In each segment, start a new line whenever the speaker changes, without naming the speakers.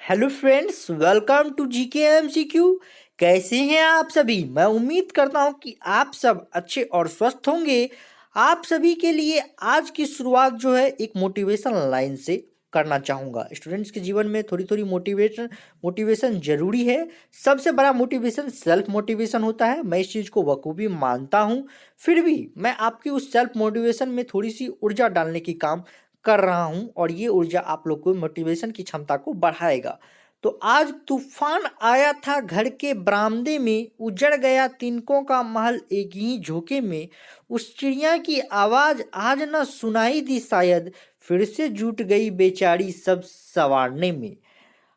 Hello friends, welcome to GK MCQ. कैसे हैं आप सभी? मैं उम्मीद करता हूं कि आप सब अच्छे और स्वस्थ होंगे। आप सभी के लिए आज की शुरुआत जो है एक मोटिवेशन लाइन से करना चाहूँगा। स्टूडेंट्स के जीवन में थोड़ी थोड़ी मोटिवेशन मोटिवेशन जरूरी है। सबसे बड़ा मोटिवेशन सेल्फ मोटिवेशन होता है। मैं इस चीज़ को बखूबी मानता हूँ। फिर भी मैं आपकी उस सेल्फ मोटिवेशन में थोड़ी सी ऊर्जा डालने की काम कर रहा हूं और ये ऊर्जा आप लोग को मोटिवेशन की क्षमता को बढ़ाएगा। तो आज तूफान आया था घर के बरामदे में, उजड़ गया तिनकों का महल एक ही झोंके में। उस चिड़िया की आवाज आज न सुनाई दी शायद, फिर से जुट गई बेचारी सब संवारने में।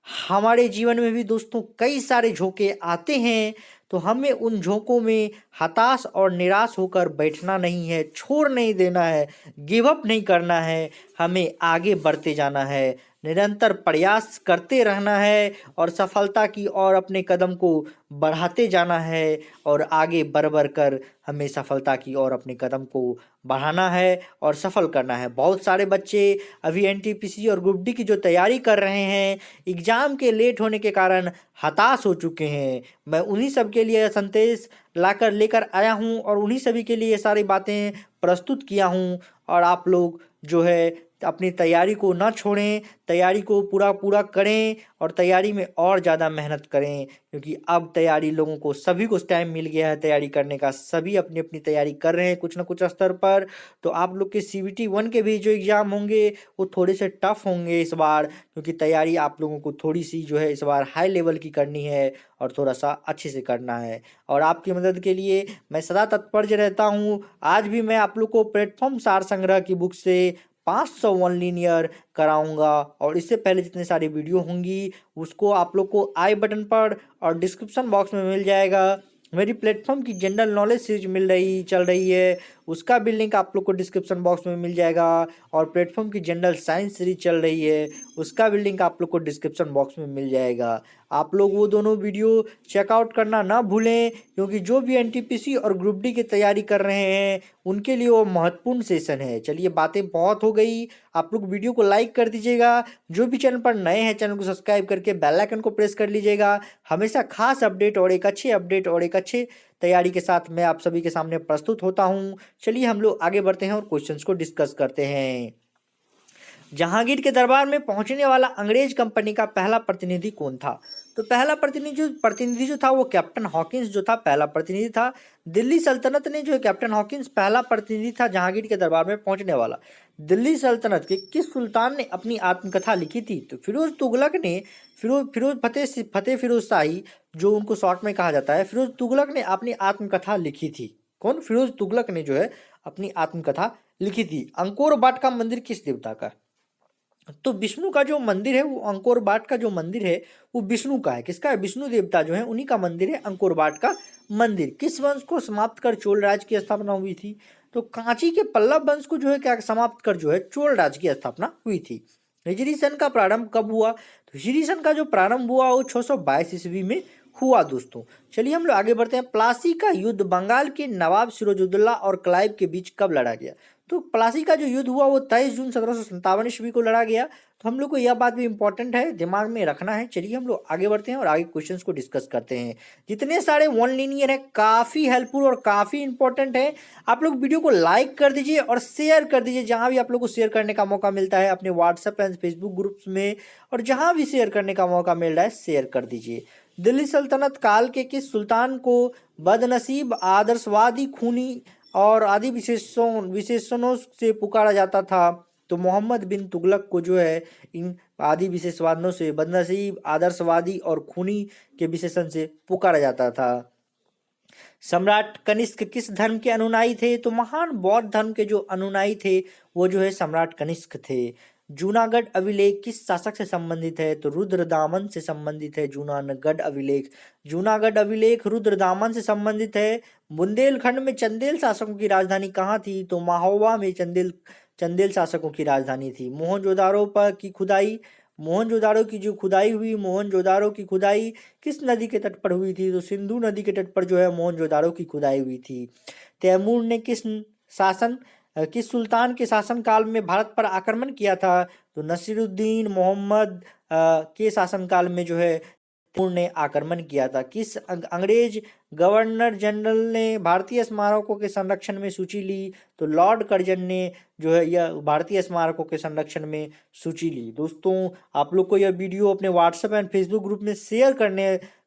हमारे जीवन में भी दोस्तों कई सारे झोंके आते हैं, तो हमें उन झोंकों में हताश और निराश होकर बैठना नहीं है, छोड़ नहीं देना है, गिव अप नहीं करना है। हमें आगे बढ़ते जाना है, निरंतर प्रयास करते रहना है और सफलता की ओर अपने कदम को बढ़ाते जाना है और आगे बढ़ बढ़ कर हमें सफलता की ओर अपने कदम को बढ़ाना है और सफल करना है। बहुत सारे बच्चे अभी एनटीपीसी और ग्रुप डी की जो तैयारी कर रहे हैं, एग्जाम के लेट होने के कारण हताश हो चुके हैं। मैं उन्हीं सब के लिए संदेश लेकर आया हूं और उन्हीं सभी के लिए ये सारी बातें प्रस्तुत किया हूं। और आप लोग जो है अपनी तैयारी को ना छोड़ें, तैयारी को पूरा पूरा करें और तैयारी में और ज़्यादा मेहनत करें, क्योंकि अब तैयारी लोगों को सभी को टाइम मिल गया है तैयारी करने का। सभी अपनी अपनी तैयारी कर रहे हैं कुछ ना कुछ स्तर पर। तो आप लोग के सीबीटी 1 के भी जो एग्ज़ाम होंगे वो थोड़े से टफ होंगे इस बार, क्योंकि तैयारी आप लोगों को थोड़ी सी जो है इस बार हाई लेवल की करनी है और थोड़ा सा अच्छे से करना है। और आपकी मदद के लिए मैं सदा तत्पर रहता हूँ। आज भी मैं आप लोग को प्लेटफॉर्म सार संग्रह की बुक से 500 वन लीनियर कराऊंगा और इससे पहले जितने सारी वीडियो होंगी उसको आप लोग को आई बटन पर और डिस्क्रिप्शन बॉक्स में मिल जाएगा। मेरी प्लेटफॉर्म की जनरल नॉलेज सीरीज चल रही है, उसका भी लिंक आप लोग को डिस्क्रिप्शन बॉक्स में मिल जाएगा। और प्लेटफॉर्म की जनरल साइंस सीरीज चल रही है, उसका भी लिंक आप लोग को डिस्क्रिप्शन बॉक्स में मिल जाएगा। आप लोग वो दोनों वीडियो चेकआउट करना ना भूलें, क्योंकि जो भी एनटीपीसी और ग्रुप डी की तैयारी कर रहे हैं उनके लिए वो महत्वपूर्ण सेशन है। चलिए, बातें बहुत हो गई। आप लोग वीडियो को लाइक कर दीजिएगा। जो भी चैनल पर नए हैं चैनल को सब्सक्राइब करके बेल आइकन को प्रेस कर लीजिएगा। हमेशा खास अपडेट और एक अच्छे अपडेट और एक अच्छे तैयारी के साथ मैं आप सभी के सामने प्रस्तुत होता हूँ। चलिए हम लोग आगे बढ़ते हैं और क्वेश्चंस को डिस्कस करते हैं। जहांगीर के दरबार में पहुंचने वाला अंग्रेज कंपनी का पहला प्रतिनिधि कौन था? तो पहला प्रतिनिधि जो था वो कैप्टन हॉकिंस जो था, पहला प्रतिनिधि था। दिल्ली सल्तनत ने जो है कैप्टन हॉकिंस पहला प्रतिनिधि था जहांगीर के दरबार में पहुंचने वाला। दिल्ली सल्तनत के किस सुल्तान ने अपनी आत्मकथा लिखी थी? तो फिरोज तुगलक ने फिरोज फतेह फिरोज शाही, जो उनको शॉर्ट में कहा जाता है, फिरोज तुगलक ने अपनी आत्मकथा लिखी थी। कौन? फिरोज तुगलक ने जो है अपनी आत्मकथा लिखी थी। अंकोर वाट का मंदिर किस देवता का? तो विष्णु का जो मंदिर है वो अंकोर वाट का जो मंदिर है वो विष्णु का है। किसका है? विष्णु देवता जो है उन्हीं का मंदिर है अंकोर वाट का मंदिर। किस वंश को समाप्त कर चोल राज की स्थापना हुई थी? तो कांची के पल्लव वंश को जो है क्या समाप्त कर जो है चोल राज की स्थापना हुई थी। हिजरी सन का प्रारंभ कब हुआ? तो हिजरी सन का जो प्रारंभ हुआ वो 622 ईस्वी में हुआ दोस्तों। चलिए हम लोग आगे बढ़ते हैं। प्लासी का युद्ध बंगाल के नवाब सिराजुद्दौला और क्लाइव के बीच कब लड़ा गया? तो प्लासी का जो युद्ध हुआ वो 23 जून 1757 ईस्वी को लड़ा गया। तो हम लोग को यह बात भी इंपॉर्टेंट है, दिमाग में रखना है। चलिए हम लोग आगे बढ़ते हैं और आगे क्वेश्चंस को डिस्कस करते हैं। जितने सारे वन लीनियर है काफ़ी हेल्पफुल और काफ़ी इंपॉर्टेंट है। आप लोग वीडियो को लाइक कर दीजिए और शेयर कर दीजिए, जहां भी आप लोग को शेयर करने का मौका मिलता है अपने व्हाट्सएप एंड फेसबुक ग्रुप्स में, और जहां भी शेयर करने का मौका मिल रहा है शेयर कर दीजिए। दिल्ली सल्तनत काल के किस सुल्तान को बदनसीब, आदर्शवादी, खूनी और आदि विशेषणों से पुकारा जाता था? तो मोहम्मद बिन तुगलक को जो है इन आदि विशेषवादों से, बदनसीब, आदर्शवादी और खूनी के विशेषण से पुकारा जाता था। सम्राट कनिष्क किस धर्म के अनुयायी थे? तो महान बौद्ध धर्म के जो अनुयायी थे वो जो है सम्राट कनिष्क थे। जूनागढ़ अभिलेख किस शासक से संबंधित है? तो रुद्रदामन से संबंधित है जूनागढ़ अभिलेख रुद्रदामन से संबंधित है। बुंदेलखंड में चंदेल शासकों की राजधानी कहाँ थी? तो महोबा में चंदेल शासकों की राजधानी थी। मोहनजोदारो की खुदाई किस नदी के तट पर हुई थी? तो सिंधु नदी के तट पर जो है मोहनजोदारो की खुदाई हुई थी। तैमूर ने किस सुल्तान के शासन काल में भारत पर आक्रमण किया था? तो नसीरुद्दीन, मोहम्मद के शासनकाल में जो है तैमूर ने आक्रमण किया था? किस अंग्रेज गवर्नर जनरल ने भारतीय स्मारकों के संरक्षण में सूची ली? तो लॉर्ड कर्जन ने जो है यह भारतीय स्मारकों के संरक्षण में सूची ली। दोस्तों, आप लोग को यह वीडियो अपने व्हाट्सएप एंड फेसबुक ग्रुप में शेयर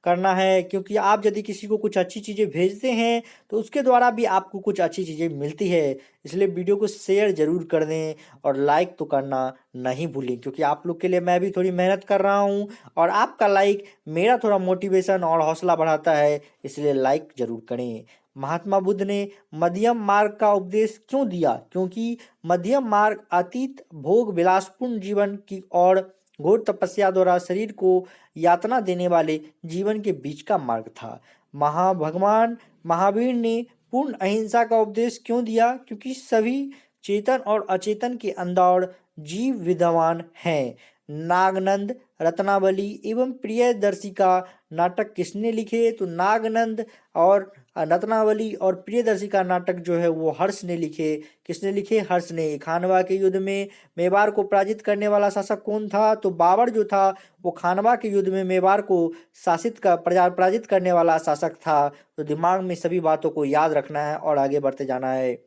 करना है, क्योंकि आप यदि किसी को कुछ अच्छी चीज़ें भेजते हैं तो उसके द्वारा भी आपको कुछ अच्छी चीज़ें मिलती है। इसलिए वीडियो को शेयर ज़रूर कर दें और लाइक तो करना नहीं भूलें, क्योंकि आप लोग के लिए मैं भी थोड़ी मेहनत कर रहा हूँ और आपका लाइक मेरा थोड़ा मोटिवेशन और हौसला बढ़ाता है, इसलिए लाइक ज़रूर करें। महात्मा बुद्ध ने मध्यम मार्ग का उपदेश क्यों दिया? क्योंकि मध्यम मार्ग अतीत भोग विलासपूर्ण जीवन की और घोर तपस्या द्वारा शरीर को यातना देने वाले जीवन के बीच का मार्ग था। भगवान महावीर ने पूर्ण अहिंसा का उपदेश क्यों दिया? क्योंकि सभी चेतन और अचेतन के अंदर जीव विद्यमान हैं। नागनंद, रत्नावली एवं प्रियदर्शिका नाटक किसने लिखे? तो नागनंद और रत्नावली और प्रियदर्शिका नाटक जो है वो हर्ष ने लिखे। किसने लिखे? हर्ष ने। खानवा के युद्ध में मेवाड़ को पराजित करने वाला शासक कौन था? तो बाबर जो था वो खानवा के युद्ध में मेवाड़ को पराजित करने वाला शासक था। तो दिमाग में सभी बातों को याद रखना है और आगे बढ़ते जाना है।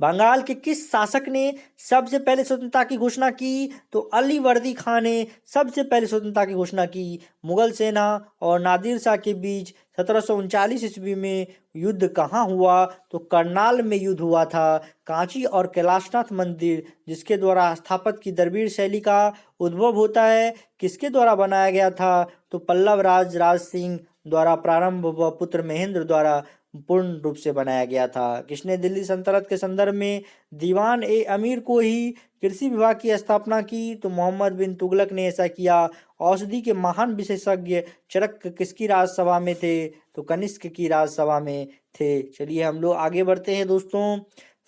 बंगाल के किस शासक ने सबसे पहले स्वतंत्रता की घोषणा की? तो अलीवर्दी खान ने सबसे पहले स्वतंत्रता की घोषणा की। मुगल सेना और नादिर शाह के बीच 1739 ईस्वी में युद्ध कहाँ हुआ? तो करनाल में युद्ध हुआ था। कांची और कैलाशनाथ मंदिर जिसके द्वारा स्थापत्य की द्रविड़ शैली का उद्भव होता है, किसके द्वारा बनाया गया था? तो पल्लव राज सिंह द्वारा प्रारंभ व पुत्र महेंद्र द्वारा पूर्ण रूप से बनाया गया था। किसने दिल्ली सल्तनत के संदर्भ में दीवान ए अमीर को ही कृषि विभाग की स्थापना की? तो मोहम्मद बिन तुगलक ने ऐसा किया। औषधि के महान विशेषज्ञ चरक किसकी राजसभा में थे? तो कनिष्क की राजसभा में थे। चलिए हम लोग आगे बढ़ते हैं दोस्तों।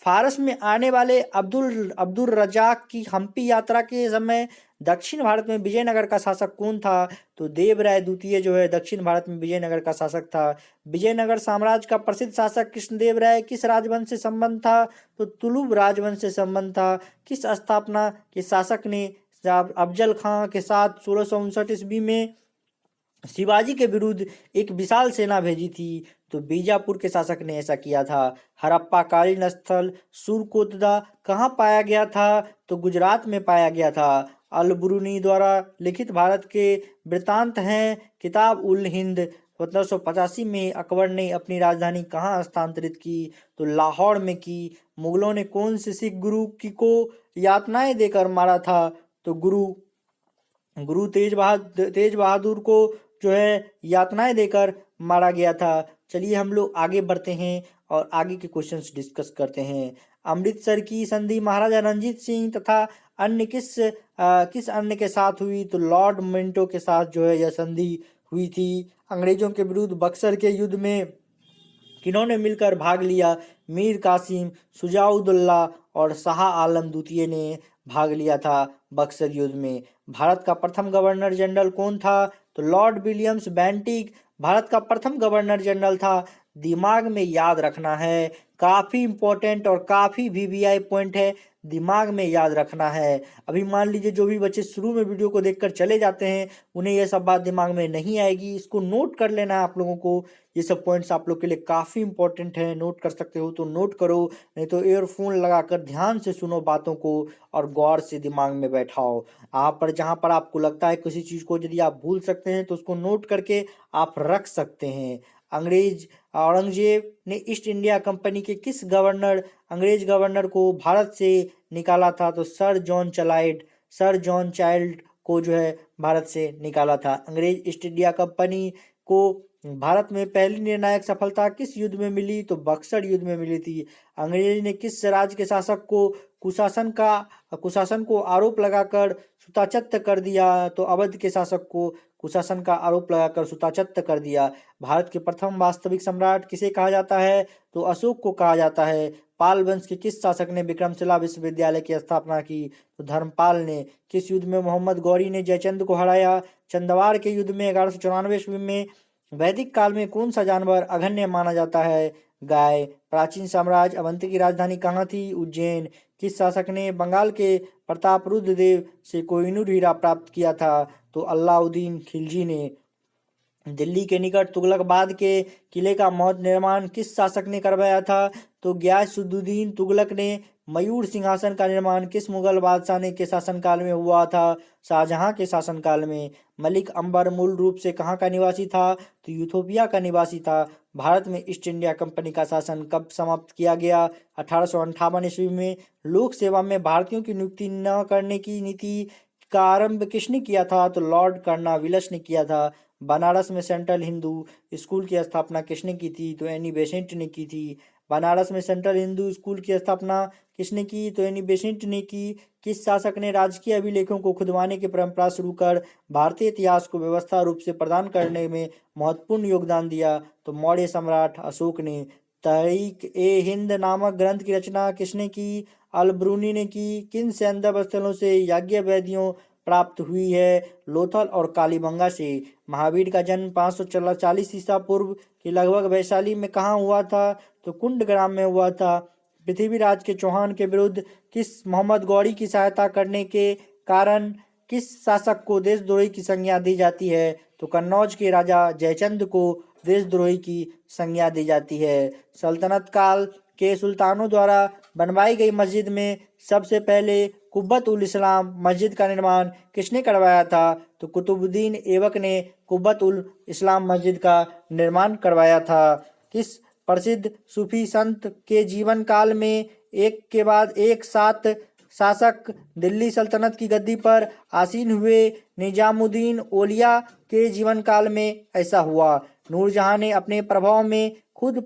फारस में आने वाले अब्दुल रजाक की हम्पी यात्रा के समय दक्षिण भारत में विजयनगर का शासक कौन था? तो देवराय द्वितीय जो है दक्षिण भारत में विजयनगर का शासक था। विजयनगर साम्राज्य का प्रसिद्ध शासक कृष्णदेवराय किस राजवंश से संबंध था? तो तुलुब राजवंश से संबंध था। किस स्थापना के शासक ने अफजल खां के साथ 1659 ईस्वी में शिवाजी के विरुद्ध एक विशाल सेना भेजी थी? तो बीजापुर के शासक ने ऐसा किया था। हड़प्पा कालीन स्थल सुरकोतदा कहाँ पाया गया था? तो गुजरात में पाया गया था। अल-बुरूनी द्वारा लिखित भारत के वृत्तांत हैं किताब उल हिंद। 1785 में अकबर ने अपनी राजधानी कहाँ स्थानांतरित की? तो लाहौर में की। मुगलों ने कौन से सिख गुरु को यातनाएं देकर मारा था? तो गुरु तेज बहादुर को जो है यातनाएं देकर मारा गया था। चलिए हम लोग आगे बढ़ते हैं और आगे के क्वेश्चंस डिस्कस करते हैं। अमृतसर की संधि महाराजा रणजीत सिंह तथा अन्य किस अन्य के साथ हुई? तो लॉर्ड मिंटो के साथ जो है यह संधि हुई थी। अंग्रेजों के विरुद्ध बक्सर के युद्ध में किन्होंने मिलकर भाग लिया? मीर कासिम, शुजाउद्दौला और शाह आलम द्वितीय ने भाग लिया था बक्सर युद्ध में। भारत का प्रथम गवर्नर जनरल कौन था? तो लॉर्ड विलियम्स बेंटिक भारत का प्रथम गवर्नर जनरल था। दिमाग में याद रखना है, काफ़ी इंपॉर्टेंट और काफ़ी वीवीआई पॉइंट है, दिमाग में याद रखना है। अभी मान लीजिए जो भी बच्चे शुरू में वीडियो को देखकर चले जाते हैं उन्हें यह सब बात दिमाग में नहीं आएगी, इसको नोट कर लेना है आप लोगों को। ये सब पॉइंट्स आप लोग के लिए काफ़ी इंपॉर्टेंट है, नोट कर सकते हो तो नोट करो, नहीं तो ईयरफोन लगाकर ध्यान से सुनो बातों को और गौर से दिमाग में बैठाओ। आप पर जहाँ पर आपको लगता है किसी चीज़ को यदि आप भूल सकते हैं तो उसको नोट करके आप रख सकते हैं। औरंगजेब ने ईस्ट इंडिया कंपनी के किस अंग्रेज गवर्नर को भारत से निकाला था? तो सर जॉन चाइल्ड को जो है भारत से निकाला था। अंग्रेज ईस्ट इंडिया कंपनी को भारत में पहली निर्णायक सफलता किस युद्ध में मिली? तो बक्सर युद्ध में मिली थी। अंग्रेज ने किस राज्य के शासक को कुशासन को आरोप लगाकर सूताच्युत कर दिया? तो अवध के शासक को कुशासन का आरोप लगाकर सूताच्युत कर दिया। भारत के प्रथम वास्तविक सम्राट किसे कहा जाता है? तो अशोक को कहा जाता है। पाल वंश के किस शासक ने विक्रमशिला विश्वविद्यालय की स्थापना की? तो धर्मपाल ने। किस युद्ध में मोहम्मद गौरी ने जयचंद को हराया? चंदवाड़ के युद्ध में 1194 ईस्वी में। वैदिक काल में कौन सा जानवर अघन्य माना जाता है? गाय। प्राचीन साम्राज्य अवंती की राजधानी कहाँ थी? उज्जैन। किस शासक ने बंगाल के प्रतापरुद्र देव से कोहिनूर हीरा प्राप्त किया था? तो अलाउद्दीन खिलजी ने। दिल्ली के निकट तुगलकाबाद के किले का निर्माण किस शासक ने करवाया था? तो गयासुद्दीन तुगलक ने। मयूर सिंहासन का निर्माण किस मुगल बादशाह ने के शासनकाल में हुआ था? शाहजहां के शासनकाल में। मलिक अंबर मूल रूप से कहाँ का निवासी था? तो यूथोपिया का निवासी था। भारत में ईस्ट इंडिया कंपनी का शासन कब समाप्त किया गया? 1858 ईस्वी में। लोक सेवा में भारतीयों की नियुक्ति न करने की नीति का आरंभ किसने किया था? तो लॉर्ड कर्नवालिस ने किया था। बनारस में सेंट्रल हिंदू स्कूल की स्थापना किसने की थी? तो एनी बेसेंट ने की थी। बनारस में सेंट्रल हिंदू स्कूल की स्थापना किसने की? तो एनी बेसेंट ने की। किस शासक ने राजकीय अभिलेखों को खुदवाने की परंपरा शुरू कर भारतीय इतिहास को व्यवस्था रूप से प्रदान करने में महत्वपूर्ण योगदान दिया? तो मौर्य सम्राट अशोक ने। तहरीक ए हिंद नामक ग्रंथ की रचना किसने की? अलब्रूनी ने की। किन सैंधव स्थलों से याज्ञवेदियों प्राप्त हुई है? लोथल और कालीबंगा से। महावीर का जन्म 540 ईसा पूर्व के लगभग वैशाली में कहाँ हुआ था? तो कुंडग्राम में हुआ था। पृथ्वीराज के चौहान के विरुद्ध किस मोहम्मद गौरी की सहायता करने के कारण किस शासक को देशद्रोही की संज्ञा दी जाती है? तो कन्नौज के राजा जयचंद को देशद्रोही की संज्ञा दी जाती है। सल्तनत काल के सुल्तानों द्वारा बनवाई गई मस्जिद में सबसे पहले कुब्बत उल इस्लाम मस्जिद का निर्माण किसने करवाया था? तो कुतुबुद्दीन ऐबक ने कुब्बत उल इस्लाम मस्जिद का निर्माण करवाया था। किस प्रसिद्ध सूफी संत के जीवन काल में एक के बाद एक 7 शासक दिल्ली सल्तनत की गद्दी पर आसीन हुए? निजामुद्दीन औलिया के जीवन काल में ऐसा हुआ। नूरजहां ने अपने प्रभाव में खुद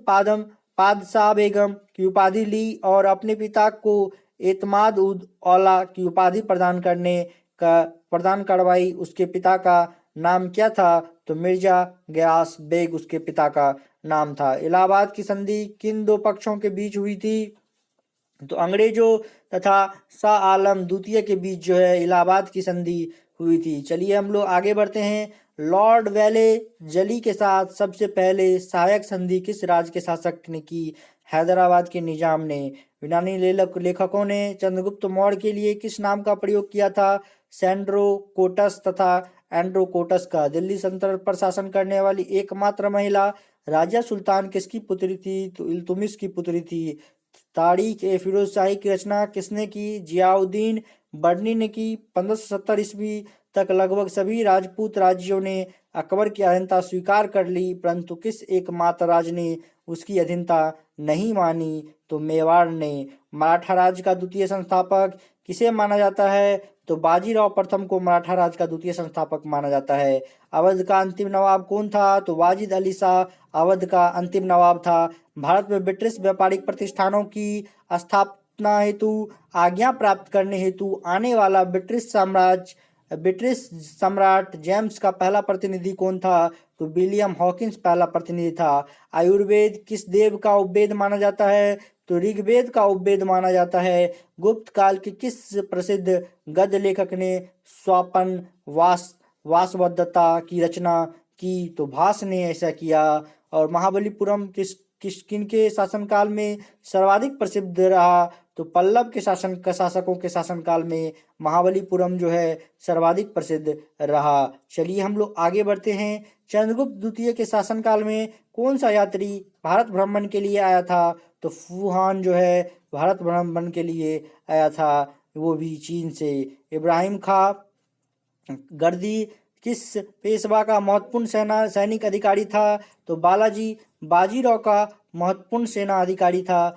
पादशाह बेगम की उपाधि ली और अपने पिता को एतमाद उद औला की उपाधि प्रदान करवाई। उसके पिता का नाम क्या था? तो मिर्जा गयास बेग उसके पिता का नाम था। इलाहाबाद की संधि किन दो पक्षों के बीच हुई थी? तो अंग्रेजों तथा शाह आलम द्वितीय के बीच जो है इलाहाबाद की संधि हुई थी। चलिए हम लोग आगे बढ़ते हैं। लॉर्ड वेले जली के साथ सबसे पहले सहायक संधि किस राज्य के शासक ने की? हैदराबाद के निजाम ने। यूनानी लेखकों ने चंद्रगुप्त मौर्य के लिए किस नाम का प्रयोग किया था? सैंड्रोकोटस तथा एंड्रोकोटस का। दिल्ली सल्तनत पर शासन करने वाली एकमात्र महिला राजिया सुल्तान किसकी पुत्री थी? तो इल्तुतमिश की पुत्री थी। तारीख ए फिरोज शाही की रचना किसने की? जियाउद्दीन बर्नी ने की। 1570 ईस्वी तक लगभग सभी राजपूत राज्यों ने अकबर की अधीनता स्वीकार कर ली, परंतु किस एकमात्र राज ने उसकी अधीनता नहीं मानी? तो मेवाड़ ने। मराठा राज्य का द्वितीय संस्थापक किसे माना जाता है? तो बाजीराव प्रथम को मराठा राज्य का द्वितीय संस्थापक माना जाता है। अवध का अंतिम नवाब कौन था? तो वाजिद अली शाह अवध का अंतिम नवाब था। भारत में ब्रिटिश व्यापारिक प्रतिष्ठानों की स्थापना हेतु आज्ञा प्राप्त करने हेतु आने वाला ब्रिटिश सम्राट जेम्स का पहला प्रतिनिधि कौन था? तो विलियम हॉकिंस पहला प्रतिनिधि था। आयुर्वेद किस देव का उपवेद माना जाता है? तो ऋग्वेद का उपवेद माना जाता है। गुप्त काल के किस प्रसिद्ध गद्य लेखक ने स्वपन वासवदत्ता की रचना की? तो भास ने ऐसा किया। और महाबलीपुरम किनके शासनकाल में सर्वाधिक प्रसिद्ध रहा? तो पल्लव के शासकों के शासनकाल में महाबलीपुरम जो है सर्वाधिक प्रसिद्ध रहा। चलिए हम लोग आगे बढ़ते हैं। चंद्रगुप्त द्वितीय के शासनकाल में कौन सा यात्री भारत भ्रमण के लिए आया था? तो फूहान जो है भारत भ्रमण के लिए आया था, वो भी चीन से। इब्राहिम खां गर्दी किस पेशवा का महत्वपूर्ण सैनिक अधिकारी था? तो बाजीराव का महत्वपूर्ण सेना अधिकारी था।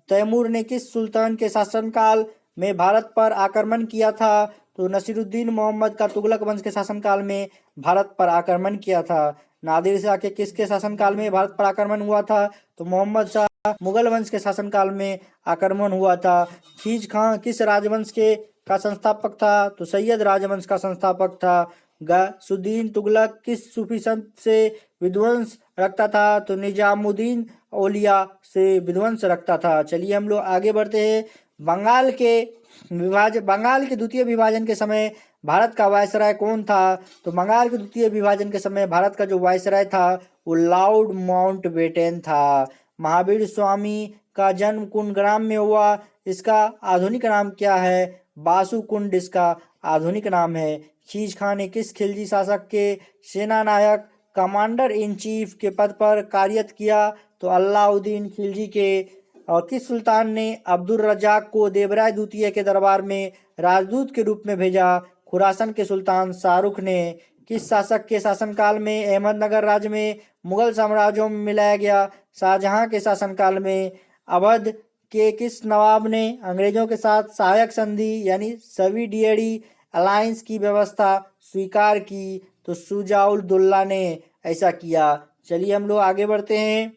तैमूर ने किस सुल्तान के शासनकाल में भारत पर आक्रमण किया था? तो नसीरुद्दीन मोहम्मद का तुगलक वंश के शासनकाल में भारत पर आक्रमण किया था। नादिर शाह के किसके शासनकाल में भारत पर आक्रमण हुआ था? तो मोहम्मद शाह मुगल वंश के शासनकाल में आक्रमण हुआ था। खीज खां किस राजवंश का संस्थापक था? तो सैयद राजवंश का संस्थापक था। गयासुद्दीन तुगलक किस सूफी संत से विद्वंस रखता था? तो निजामुद्दीन औलिया से विद्वंस रखता था। चलिए हम लोग आगे बढ़ते हैं। बंगाल के द्वितीय विभाजन के समय भारत का वायसराय कौन था? तो बंगाल के द्वितीय विभाजन के समय भारत का जो वायसराय था वो लॉर्ड माउंटबेटन था। महावीर स्वामी का जन्म कुंड ग्राम में हुआ, इसका आधुनिक नाम क्या है? बासु कुंड इसका आधुनिक नाम है। खीज खां ने किस खिलजी शासक के सेना नायक कमांडर इन चीफ के पद पर कार्यरत किया? तो अलाउद्दीन खिलजी के। और किस सुल्तान ने अब्दुल रज्जाक को देवराय द्वितीय के दरबार में राजदूत के रूप में भेजा? खुरासन के सुल्तान शाहरुख ने। किस शासक के शासनकाल में अहमदनगर राज्य में मुगल साम्राज्यों में मिलाया गया? शाहजहां के शासनकाल में। अवध के किस नवाब ने अंग्रेजों के साथ सहायक संधि यानी सविडियरी अलायंस की व्यवस्था स्वीकार की? तो शुजाउद्दौला ने ऐसा किया। चलिए हम लोग आगे बढ़ते हैं।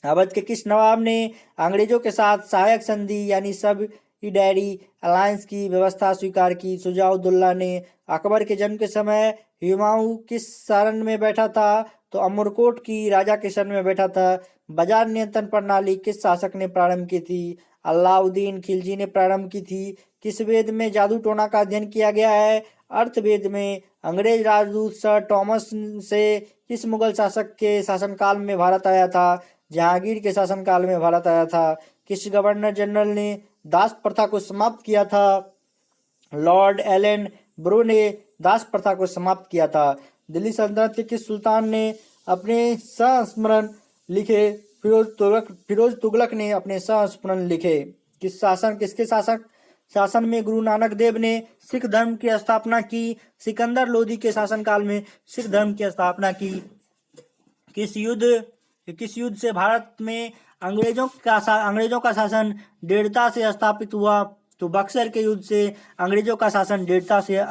अवध के किस नवाब ने अंग्रेजों के साथ सहायक संधि यानी सविडियरी अलायंस की व्यवस्था स्वीकार की? शुजाउद्दौला ने। अकबर के जन्म के समय हुमायूं किस शरण में बैठा था? तो अमरकोट की राजा के शरण में बैठा था। बाजार नियंत्रण प्रणाली किस शासक ने प्रारंभ की थी? अलाउद्दीन खिलजी ने प्रारंभ की थी। किस वेद में जादू टोना का अध्ययन किया गया है? अर्थवेद में। अंग्रेज राजदूत सर थॉमस से किस मुगल शासक के शासनकाल में भारत आया था? जहांगीर के शासनकाल में भारत आया था। किस गवर्नर जनरल ने दास प्रथा को समाप्त किया था? लॉर्ड एलन ब्रो ने दास प्रथा को समाप्त किया था। दिल्ली सल्तनत के किस सुल्तान ने अपने संस्मरण लिखे? फिरोज तुगलक ने अपने संस्मरण लिखे। किसके शासन में गुरु नानक देव ने सिख धर्म की स्थापना की? सिकंदर लोदी के शासनकाल में सिख धर्म की स्थापना की। किस युद्ध से भारत में अंग्रेजों का शासन दृढ़ता से स्थापित हुआ? तो बक्सर के युद्ध से अंग्रेजों का शासन दृढ़ता से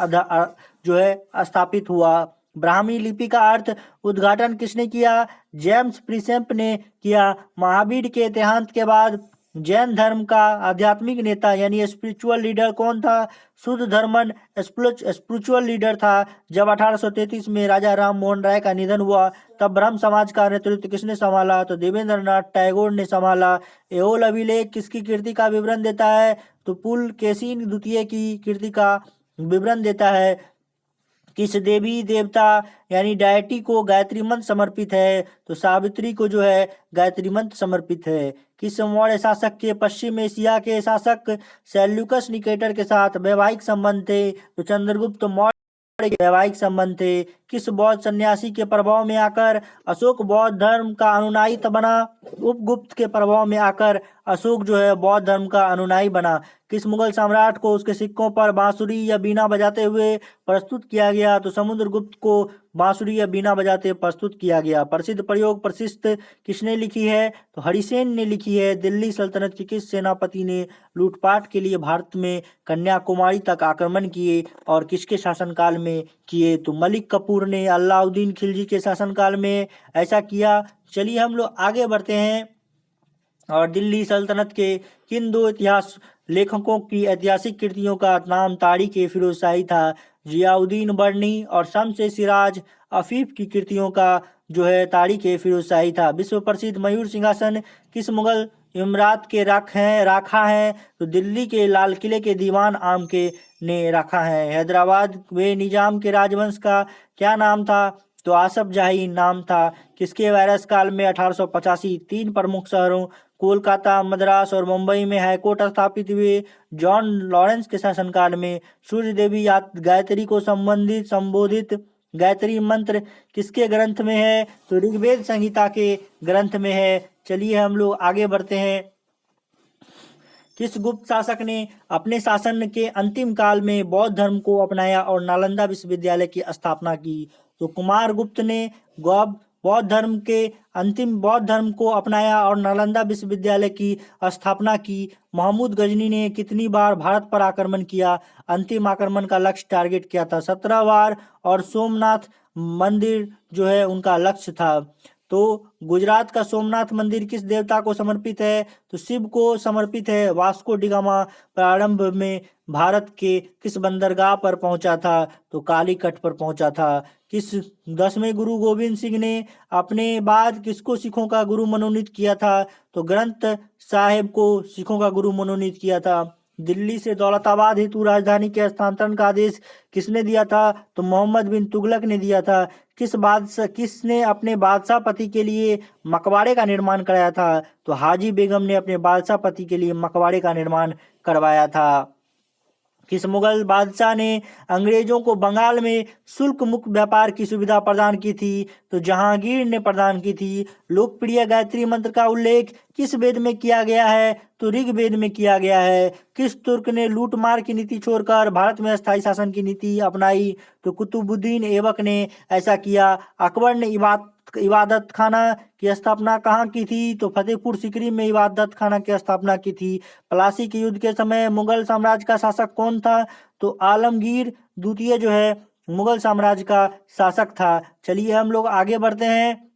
जो है स्थापित हुआ। ब्राह्मी लिपि का अर्थ उद्घाटन किसने किया? जेम्स प्रिसेप ने किया। महावीर के देहांत के बाद जैन धर्म का आध्यात्मिक नेता यानी स्पिरिचुअल लीडर कौन था? शुद्ध धर्मन स्पिरिचुअल लीडर था। जब 1833 में राजा राम मोहन राय का निधन हुआ तब ब्रह्म समाज का नेतृत्व किसने संभाला? तो देवेंद्रनाथ टैगोर ने संभाला। एओल अभिलेख किसकी कीर्ति का विवरण देता है? तो पुलकेशिन द्वितीय की कीर्ति का विवरण देता है। किस देवी देवता यानी डायटी को गायत्री मंत्र समर्पित है? तो सावित्री को जो है गायत्री मंत्र समर्पित है। किस मौर्य शासक के पश्चिम एशिया के शासक सेल्यूकस निकेटर के साथ वैवाहिक संबंध थे? तो चंद्रगुप्त मौर्य के वैवाहिक संबंध थे। किस बौद्ध सन्यासी के प्रभाव में आकर अशोक बौद्ध धर्म का अनुयायी बना? उपगुप्त के प्रभाव में आकर अशोक जो है बौद्ध धर्म का अनुयायी बना। किस मुगल सम्राट को उसके सिक्कों पर बांसुरी या बीना बजाते हुए प्रस्तुत किया गया? तो समुद्रगुप्त को बांसुरी या बीना बजाते प्रस्तुत किया गया। प्रसिद्ध प्रयोग प्रशिस्त किसने लिखी है? तो हरिसेन ने लिखी है। दिल्ली सल्तनत के किस सेनापति ने लूटपाट के लिए भारत में कन्याकुमारी तक आक्रमण किए और किसके शासनकाल में किए? तो मलिक कफूर ने अलाउद्दीन खिलजी के शासनकाल में ऐसा किया। चलिए हम लोग आगे बढ़ते हैं और दिल्ली सल्तनत के किन दो इतिहास लेखकों की ऐतिहासिक कृतियों का नाम तारीख ए फिरोजशाही था? जियाउद्दीन बर्नी और शम्स ए सिराज अफीफ की कृतियों का जो है तारीख ए फिरोजशाही था। विश्व प्रसिद्ध मयूर सिंहासन किस मुगल इमरात के राखा है? तो दिल्ली के लाल किले के दीवान आम के ने रखा है। हैदराबाद वे निजाम के राजवंश का क्या नाम था? तो आसफ जाही नाम था। किसके वायरस काल में 1885 तीन प्रमुख शहरों कोलकाता, मद्रास और मुंबई में हाईकोर्ट स्थापित हुए? जॉन लॉरेंस के शासनकाल में। सूर्य देवी गायत्री को संबोधित गायत्री मंत्र किसके ग्रंथ में है? तो ऋग्वेद संहिता के ग्रंथ में है। चलिए हम लोग आगे बढ़ते हैं। किस गुप्त शासक ने अपने शासन के अंतिम काल में बौद्ध धर्म को अपनाया और नालंदा विश्वविद्यालय की स्थापना की? तो कुमार गुप्त ने बौद्ध धर्म को अपनाया और नालंदा विश्वविद्यालय की स्थापना की। महमूद गजनी ने कितनी बार भारत पर आक्रमण किया? अंतिम आक्रमण का लक्ष्य टारगेट किया था 17 बार और सोमनाथ मंदिर जो है उनका लक्ष्य था। तो गुजरात का सोमनाथ मंदिर किस देवता को समर्पित है? तो शिव को समर्पित है। वास्को डिगामा प्रारंभ में भारत के किस बंदरगाह पर पहुंचा था? तो कालीकट पर पहुंचा था। किस 10वें गुरु गोविंद सिंह ने अपने बाद किसको सिखों का गुरु मनोनीत किया था? तो ग्रंथ साहिब को सिखों का गुरु मनोनीत किया था। दिल्ली से दौलताबाद हेतु राजधानी के हस्तांतरण का आदेश किसने दिया था? तो मोहम्मद बिन तुगलक ने दिया था। किसने अपने बादशाह पति के लिए मकबरे का निर्माण कराया था? तो हाजी बेगम ने अपने बादशाह पति के लिए मकबरे का निर्माण करवाया था। किस मुगल बादशाह ने अंग्रेजों को बंगाल में शुल्क मुक्त व्यापार की सुविधा प्रदान की थी? तो जहांगीर ने प्रदान की थी। लोकप्रिय गायत्री मंत्र का उल्लेख किस वेद में किया गया है? तो ऋग्वेद में किया गया है। किस तुर्क ने लूटमार की नीति छोड़कर भारत में स्थायी शासन की नीति अपनाई? तो कुतुबुद्दीन ऐबक ने ऐसा किया। अकबर ने इबादत खाना की स्थापना कहाँ की थी? तो फतेहपुर सीकरी में इबादत खाना की स्थापना की थी। प्लासी के युद्ध के समय मुगल साम्राज्य का शासक कौन था? तो आलमगीर द्वितीय जो है मुगल साम्राज्य का शासक था। चलिए हम लोग आगे बढ़ते हैं।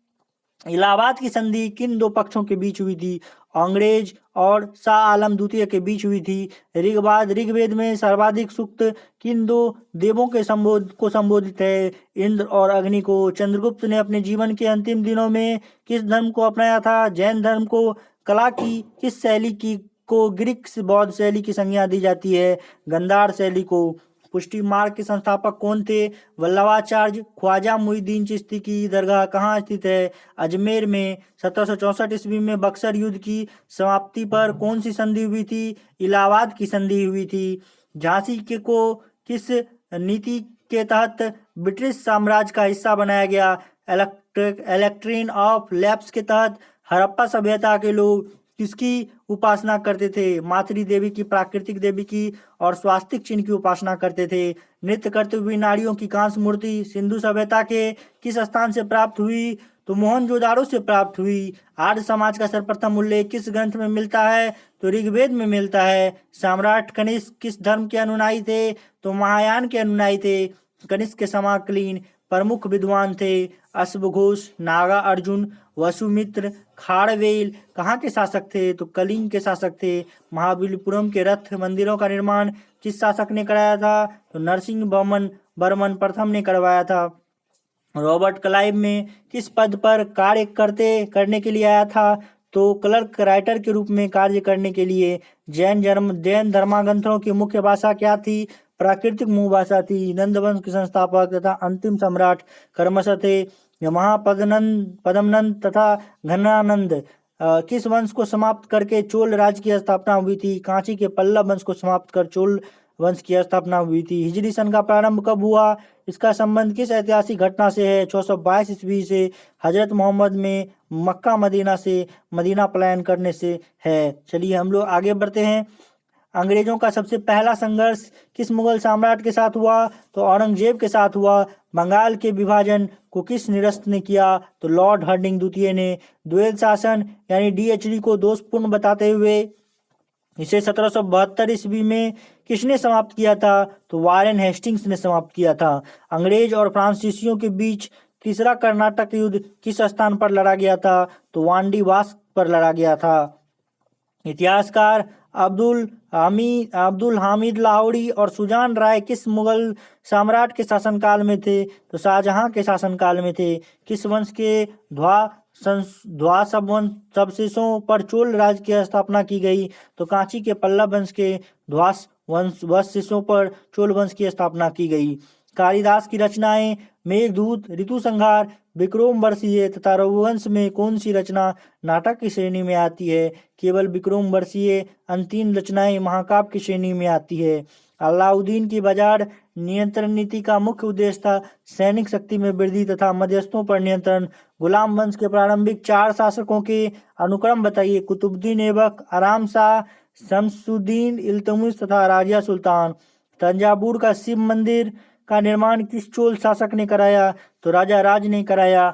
इलाहाबाद की संधि किन दो पक्षों के बीच हुई थी? अंग्रेज और शाह आलम द्वितीय के बीच हुई थी। ऋग्वेद में सर्वाधिक सूक्त किन दो देवों के संबोधित है? इंद्र और अग्नि को। चंद्रगुप्त ने अपने जीवन के अंतिम दिनों में किस धर्म को अपनाया था? जैन धर्म को। कला की किस शैली की को ग्रीक बौद्ध शैली की संज्ञा दी जाती है? गांधार शैली को। पुष्टि मार्ग के संस्थापक कौन थे? वल्लभाचार्य। ख्वाजा मुईनुद्दीन चिश्ती की दरगाह कहाँ स्थित है? अजमेर में। 1764 ईस्वी में बक्सर युद्ध की समाप्ति पर कौन सी संधि हुई थी? इलाहाबाद की संधि हुई थी। झांसी के को किस नीति के तहत ब्रिटिश साम्राज्य का हिस्सा बनाया गया? इलेक्ट्रीन ऑफ लैप्स के तहत। हड़प्पा सभ्यता के लोग किसकी उपासना करते थे? मातृ देवी की, प्राकृतिक देवी की और स्वास्तिक चिन्ह की उपासना करते थे। नृत्य करते हुई नारियों की कांस्य मूर्ति सिंधु सभ्यता के किस स्थान से प्राप्त हुई? तो मोहनजोदाड़ो से प्राप्त हुई। आर्य समाज का सर्वप्रथम उल्लेख किस ग्रंथ में मिलता है? तो ऋग्वेद में मिलता है। सम्राट कनिष्क किस धर्म के अनुयायी थे? तो महायान के अनुयायी थे। कनिष्क के समकालीन प्रमुख विद्वान थे अश्वघोष, नागा अर्जुन, वसुमित्र, खारवेल कहाँ के शासक थे? तो कलिंग के शासक थे। महाबलीपुरम के रथ मंदिरों का निर्माण किस शासक ने कराया था? तो नरसिंह वर्मन प्रथम ने करवाया था। रॉबर्ट क्लाइव में किस पद पर कार्य करने के लिए आया था? तो क्लर्क राइटर के रूप में कार्य करने के लिए। जैन धर्माग्रंथों की मुख्य भाषा क्या थी? प्राकृतिक मूल भाषा थी। नंद वंश के संस्थापक तथा अंतिम सम्राट क्रमशः थे पद्मनंद तथा घनानंद। किस वंश को समाप्त करके चोल राज्य की स्थापना हुई थी? कांची के पल्लव वंश को समाप्त कर चोल वंश की स्थापना हुई थी। हिजरी सन का प्रारंभ कब हुआ? इसका संबंध किस ऐतिहासिक घटना से है? 622 ईस्वी से हजरत मोहम्मद में मक्का मदीना से मदीना पलायन करने से है। चलिए हम लोग आगे बढ़ते हैं। अंग्रेजों का सबसे पहला संघर्ष किस मुगल सम्राट के साथ हुआ? तो औरंगजेब के साथ हुआ। बंगाल के विभाजन को किस निरस्त ने किया? तो लॉर्ड हार्डिंग द्वितीय ने। द्वैध शासन यानी DHD को दोषपूर्ण बताते हुए इसे 1772 ईस्वी में किसने समाप्त किया था? तो वारेन हेस्टिंग्स ने समाप्त किया था। अंग्रेज और फ्रांसीसियों के बीच तीसरा कर्नाटक युद्ध किस स्थान पर लड़ा गया था? तो वांडीवास पर लड़ा गया था। इतिहासकार अब्दुल हामिद लाहौरी और सुजान राय किस मुगल सम्राट के शासनकाल में थे? तो शाहजहां के शासनकाल में थे। किस वंश के ध्वासवंशेषों पर चोल राज्य की स्थापना की गई? तो कांची के पल्लव वंश के ध्वासवंशेषों पर चोल वंश की स्थापना की गई। कालिदास की रचनाएं मेघदूत, ऋतु संहार, विक्रम बरसीय तथा रघुवंश में कौन सी रचना नाटक की श्रेणी में आती है? केवल विक्रम बरसीय। अंतिम रचनाएं महाकाव्य की श्रेणी में आती है। अलाउद्दीन की बाजार नियंत्रण नीति का मुख्य उद्देश्य था सैनिक शक्ति में वृद्धि तथा मध्यस्थों पर नियंत्रण। गुलाम वंश के प्रारंभिक 4 शासकों के अनुक्रम बताइए। कुतुबुद्दीन ऐबक, आराम शाह, शमसुद्दीन इल्तुतमिश तथा राजिया सुल्तान। तंजावुर का शिव मंदिर का निर्माण किस चोल शासक ने कराया? तो राजा राज ने कराया।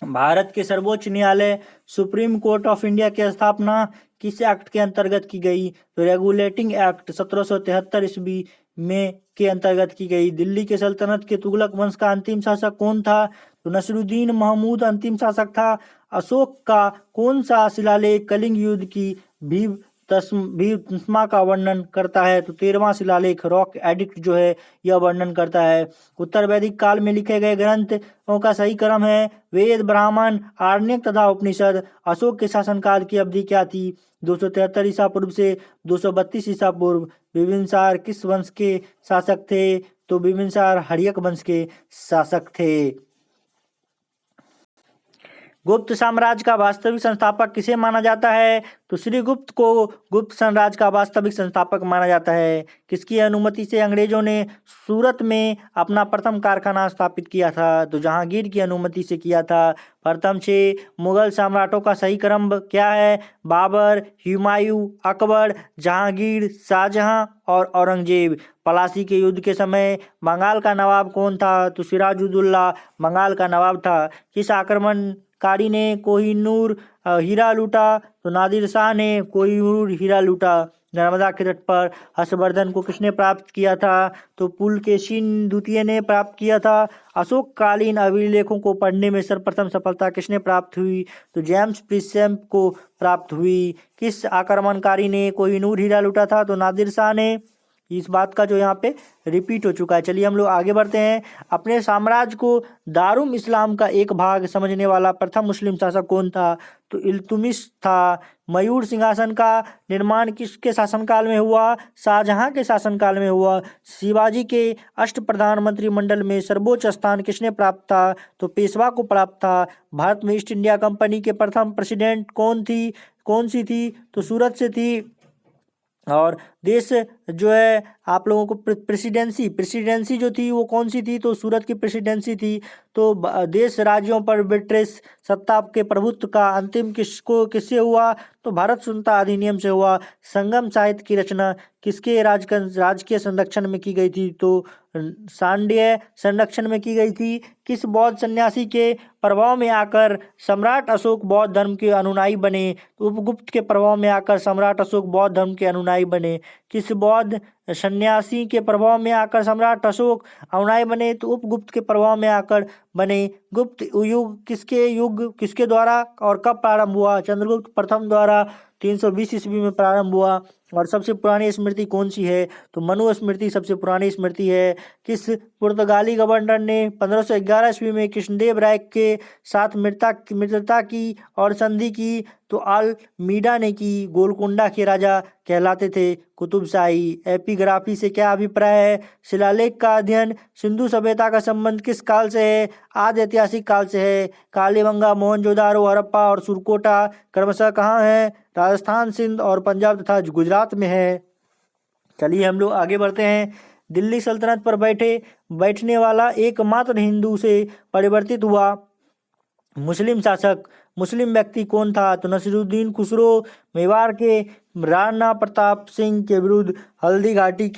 भारत के सर्वोच्च न्यायालय सुप्रीम कोर्ट ऑफ इंडिया की स्थापना किस एक्ट के अंतर्गत की गई? तो रेगुलेटिंग एक्ट 1773 ईस्वी में के अंतर्गत की गई। दिल्ली के सल्तनत के तुगलक वंश का अंतिम शासक कौन था? तो नसरुद्दीन महमूद अंतिम शासक था। अशोक का कौन सा शिलालेख कलिंग युद्ध की भीव भीष्मा का वर्णन करता है। तो 13वां शिलालेख रॉक एडिक्ट जो है यह वर्णन करता है। उत्तर वैदिक काल में लिखे गए ग्रंथों का सही क्रम है वेद, ब्राह्मण, आरण्यक तथा उपनिषद। अशोक के शासनकाल की अवधि क्या थी? 273 ईसा पूर्व से 232 ईसा पूर्व। बिंबिसार किस वंश के शासक थे? तो बिंबिसार हर्यक वंश के शासक थे। गुप्त साम्राज्य का वास्तविक संस्थापक किसे माना जाता है? तो श्रीगुप्त को गुप्त साम्राज्य का वास्तविक संस्थापक माना जाता है। किसकी अनुमति से अंग्रेजों ने सूरत में अपना प्रथम कारखाना स्थापित किया था? तो जहांगीर की अनुमति से किया था। प्रथम 6 मुगल सम्राटों का सही क्रम क्या है? बाबर, हुमायूं, अकबर, जहांगीर, शाहजहां और औरंगजेब। पलासी के युद्ध के समय बंगाल का नवाब कौन था? तो सिराजुद्दौला बंगाल का नवाब था। किस आक्रमणकारी ने कोहिनूर हीरा लूटा? तो नादिर शाह ने कोहिनूर हीरा लूटा। नर्मदा के तट पर हर्षवर्धन को किसने प्राप्त किया था? तो पुलकेशिन द्वितीय ने प्राप्त किया था। अशोककालीन अभिलेखों को पढ़ने में सर्वप्रथम सफलता किसने प्राप्त हुई? तो जेम्स प्रिसेप को प्राप्त हुई। किस आक्रमणकारी ने कोहिनूर हीरा लूटा था? तो नादिर शाह ने। इस बात का जो यहाँ पे रिपीट हो चुका है। चलिए हम लोग आगे बढ़ते हैं। अपने साम्राज्य को दारुल इस्लाम का एक भाग समझने वाला प्रथम मुस्लिम शासक कौन था? तो इल्तुमिश था। मयूर सिंहासन का निर्माण किसके शासनकाल में हुआ? शाहजहां के शासनकाल में हुआ। शिवाजी के अष्टप्रधान मंत्रिमंडल में सर्वोच्च स्थान किसने प्राप्त था? तो पेशवा को प्राप्त था। भारत में ईस्ट इंडिया कंपनी के प्रथम प्रेसिडेंट कौन सी थी? तो सूरत से थी। और देश जो है आप लोगों को प्रेसिडेंसी जो थी वो कौन सी थी? तो सूरत की प्रेसिडेंसी थी। तो देश राज्यों पर ब्रिटिश सत्ता के प्रभुत्व का अंतिम किससे हुआ? तो भारत सुन्नता अधिनियम से हुआ। संगम साहित्य की रचना किसके राजकीय संरक्षण में की गई थी? तो सांडीय संरक्षण में की गई थी। किस बौद्ध सन्यासी के प्रभाव में आकर सम्राट अशोक बौद्ध धर्म के अनुयायी बने? तो उपगुप्त के प्रभाव में आकर सम्राट अशोक बौद्ध धर्म के अनुयायी बने। किस बौद्ध सन्यासी के प्रभाव में आकर सम्राट अशोक अनुयायी बने? तो उपगुप्त के प्रभाव में आकर बने। गुप्त युग किसके द्वारा और कब प्रारंभ हुआ? चंद्रगुप्त प्रथम द्वारा 320 ईस्वी में प्रारंभ हुआ। और सबसे पुरानी स्मृति कौन सी है? तो मनु स्मृति सबसे पुरानी स्मृति है। किस पुर्तगाली गवर्नर ने 1511 ईस्वी में कृष्णदेव राय के साथ मित्रता की और संधि की? तो अल्मीडा ने की। गोलकोंडा के राजा कहलाते थे कुतुब शाही। एपिग्राफी से क्या अभिप्राय है? शिलालेख का अध्ययन। सिंधु सभ्यता का संबंध किस काल से है? आदि ऐतिहासिक काल से है। कालीबंगा, मोहनजोदारो, हड़प्पा और सुरकोटा क्रमशः कहाँ है? राजस्थान, सिंध और पंजाब तथा गुजरात में है। चलिए हम लोग आगे बढ़ते हैं। दिल्ली सल्तनत पर बैठने वाला एकमात्र हिंदू से परिवर्तित हुआ मुस्लिम शासक मुस्लिम व्यक्ति कौन था? तो नसीरुद्दीन खुसरो। मेवाड़ के राणा प्रताप सिंह के विरुद्ध हल्दी घाटी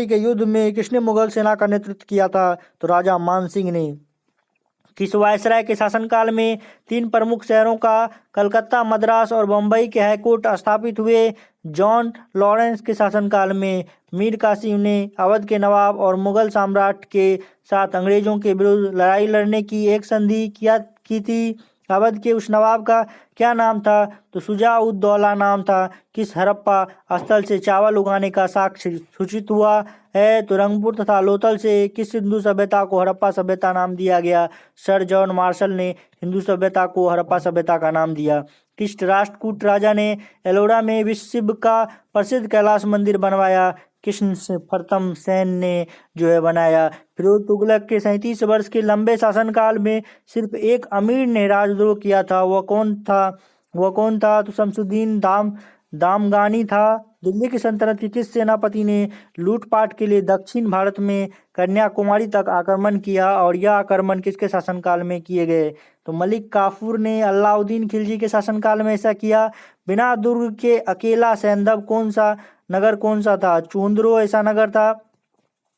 के युद्ध में किसने मुगल सेना का नेतृत्व किया था? तो राजा मान सिंह ने। किस वायसराय के शासनकाल में 3 प्रमुख शहरों का कलकत्ता, मद्रास और बम्बई के हाईकोर्ट स्थापित हुए? जॉन लॉरेंस के शासनकाल में। मीर कासिम ने अवध के नवाब और मुगल सम्राट के साथ अंग्रेजों के विरुद्ध लड़ाई लड़ने की एक संधि की थी। अवध के उस नवाब का क्या नाम था? तो शुजा-उद-दौला नाम था। किस हड़प्पा स्थल से चावल उगाने का साक्ष्य सूचित हुआ है? तो रंगपुर तथा लोथल से। किस हिंदू सभ्यता को हड़प्पा सभ्यता नाम दिया गया? सर जॉन मार्शल ने हिंदू सभ्यता को हड़प्पा सभ्यता का नाम दिया। किस राष्ट्रकूट राजा ने एलोरा में विश्व का प्रसिद्ध कैलाश मंदिर बनवाया? कृष्ण प्रथम सेन ने जो है बनाया। फिरोज तुगलक के 37 वर्ष के लंबे शासनकाल में सिर्फ एक अमीर ने राजद्रोह किया था। वह कौन था? तो शमसुद्दीन दामगानी था। दिल्ली की सल्तनत के किस सेनापति ने लूटपाट के लिए दक्षिण भारत में कन्याकुमारी तक आक्रमण किया और यह आक्रमण किसके शासनकाल में किए गए? तो मलिक काफूर ने। अलाउद्दीन खिलजी के शासनकाल में ऐसा किया। बिना दुर्ग के अकेला सैंधव नगर कौन सा था? चूंद्रो ऐसा नगर था।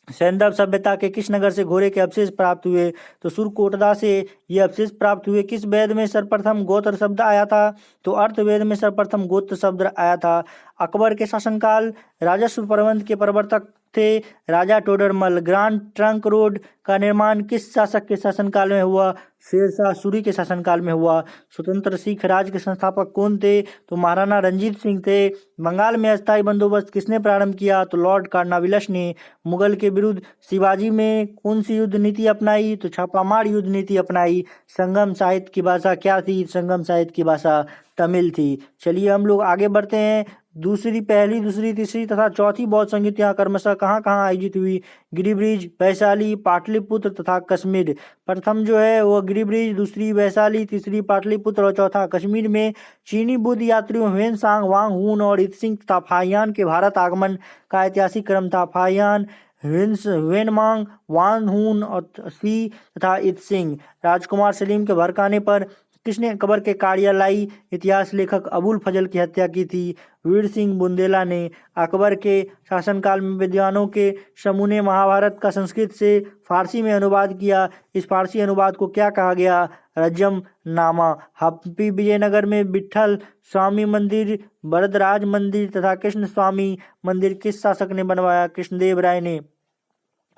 सैंधव सभ्यता के किस नगर से घोड़े के अवशेष प्राप्त हुए? तो सुरकोटदा से ये अवशेष प्राप्त हुए। किस वेद में सर्वप्रथम गोत्र शब्द आया था? तो अर्थवेद में सर्वप्रथम गोत्र शब्द आया था। अकबर के शासनकाल राजस्व प्रबंध के प्रवर्तक थे? राजा टोडरमल। ग्रांड ट्रंक रोड का निर्माण किस शासक के शासनकाल में हुआ? शेरशाह सूरी के शासनकाल में हुआ। स्वतंत्र सिख राज के संस्थापक कौन थे? तो महाराणा रंजीत सिंह थे। बंगाल में अस्थायी बंदोबस्त किसने प्रारंभ किया? तो लॉर्ड कार्नवालिस ने। मुगल के विरुद्ध शिवाजी में कौन सी युद्ध नीति अपनाई? तो छापामार युद्ध नीति अपनाई। संगम साहित्य की भाषा क्या थी? संगम साहित्य की भाषा तमिल थी। चलिए हम लोग आगे बढ़ते हैं। पहली, दूसरी, तीसरी तथा चौथी बौद्ध संहिता क्रमशः कहाँ कहाँ आयोजित हुई? गिरिब्रिज, वैशाली, पाटलिपुत्र तथा कश्मीर। प्रथम जो है वो गिरिब्रिज, दूसरी वैशाली, तीसरी पाटलिपुत्र और चौथा कश्मीर में चीनी बुद्ध यात्रियों ह्वेन-सांग, वांग हुन और इत-सिंह तथा फाहियान के भारत आगमन का ऐतिहासिक क्रम था। फाहियान, ह्वेनमांग, वांग हुन और सी तथा इत-सिंह। राजकुमार सलीम के भड़काने पर किसने अकबर के कार्यालयी इतिहास लेखक अबुल फजल की हत्या की थी? वीर सिंह बुंदेला ने। अकबर के शासनकाल में विद्वानों के समूह ने महाभारत का संस्कृत से फारसी में अनुवाद किया। इस फारसी अनुवाद को क्या कहा गया? रजमनामा। हम्पी विजयनगर में विट्ठल स्वामी मंदिर, वरदराज मंदिर तथा कृष्ण स्वामी मंदिर किस शासक ने बनवाया? कृष्णदेव राय ने।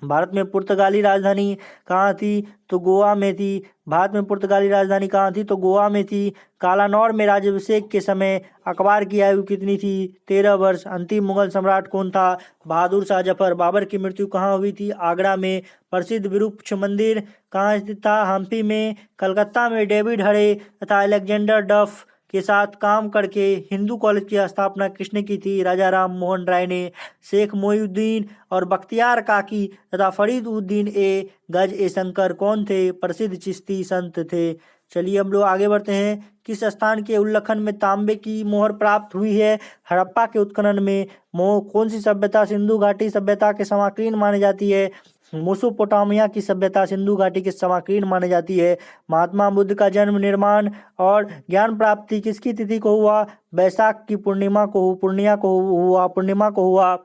भारत में पुर्तगाली राजधानी कहाँ थी? तो गोवा में थी। भारत में पुर्तगाली राजधानी कहाँ थी? तो गोवा में थी। कालानौर में राज्याभिषेक के समय अकबर की आयु कितनी थी? 13 वर्ष। अंतिम मुगल सम्राट कौन था? बहादुर शाह जफर। बाबर की मृत्यु कहाँ हुई थी? आगरा में। प्रसिद्ध विरूपाक्ष मंदिर कहाँ स्थित था? हम्पी में। कलकत्ता में डेविड हरे तथा अलेक्जेंडर डफ के साथ काम करके हिंदू कॉलेज की स्थापना किसने की थी? राजा राम मोहन राय ने। शेख मोइनुद्दीन और बख्तियार काकी तथा फरीदुद्दीन ए गज ए शंकर कौन थे? प्रसिद्ध चिश्ती संत थे। चलिए हम लोग आगे बढ़ते हैं। किस स्थान के उल्लेखन में तांबे की मोहर प्राप्त हुई है? हड़प्पा के उत्खनन में। कौन सी सभ्यता सिंधु घाटी सभ्यता के समाकीर्ण मानी जाती है? मेसोपोटामिया की सभ्यता सिंधु घाटी के समाकीर्ण मानी जाती है। महात्मा बुद्ध का जन्म, निर्माण और ज्ञान प्राप्ति किसकी तिथि को हुआ? बैसाख की पूर्णिमा को हुआ।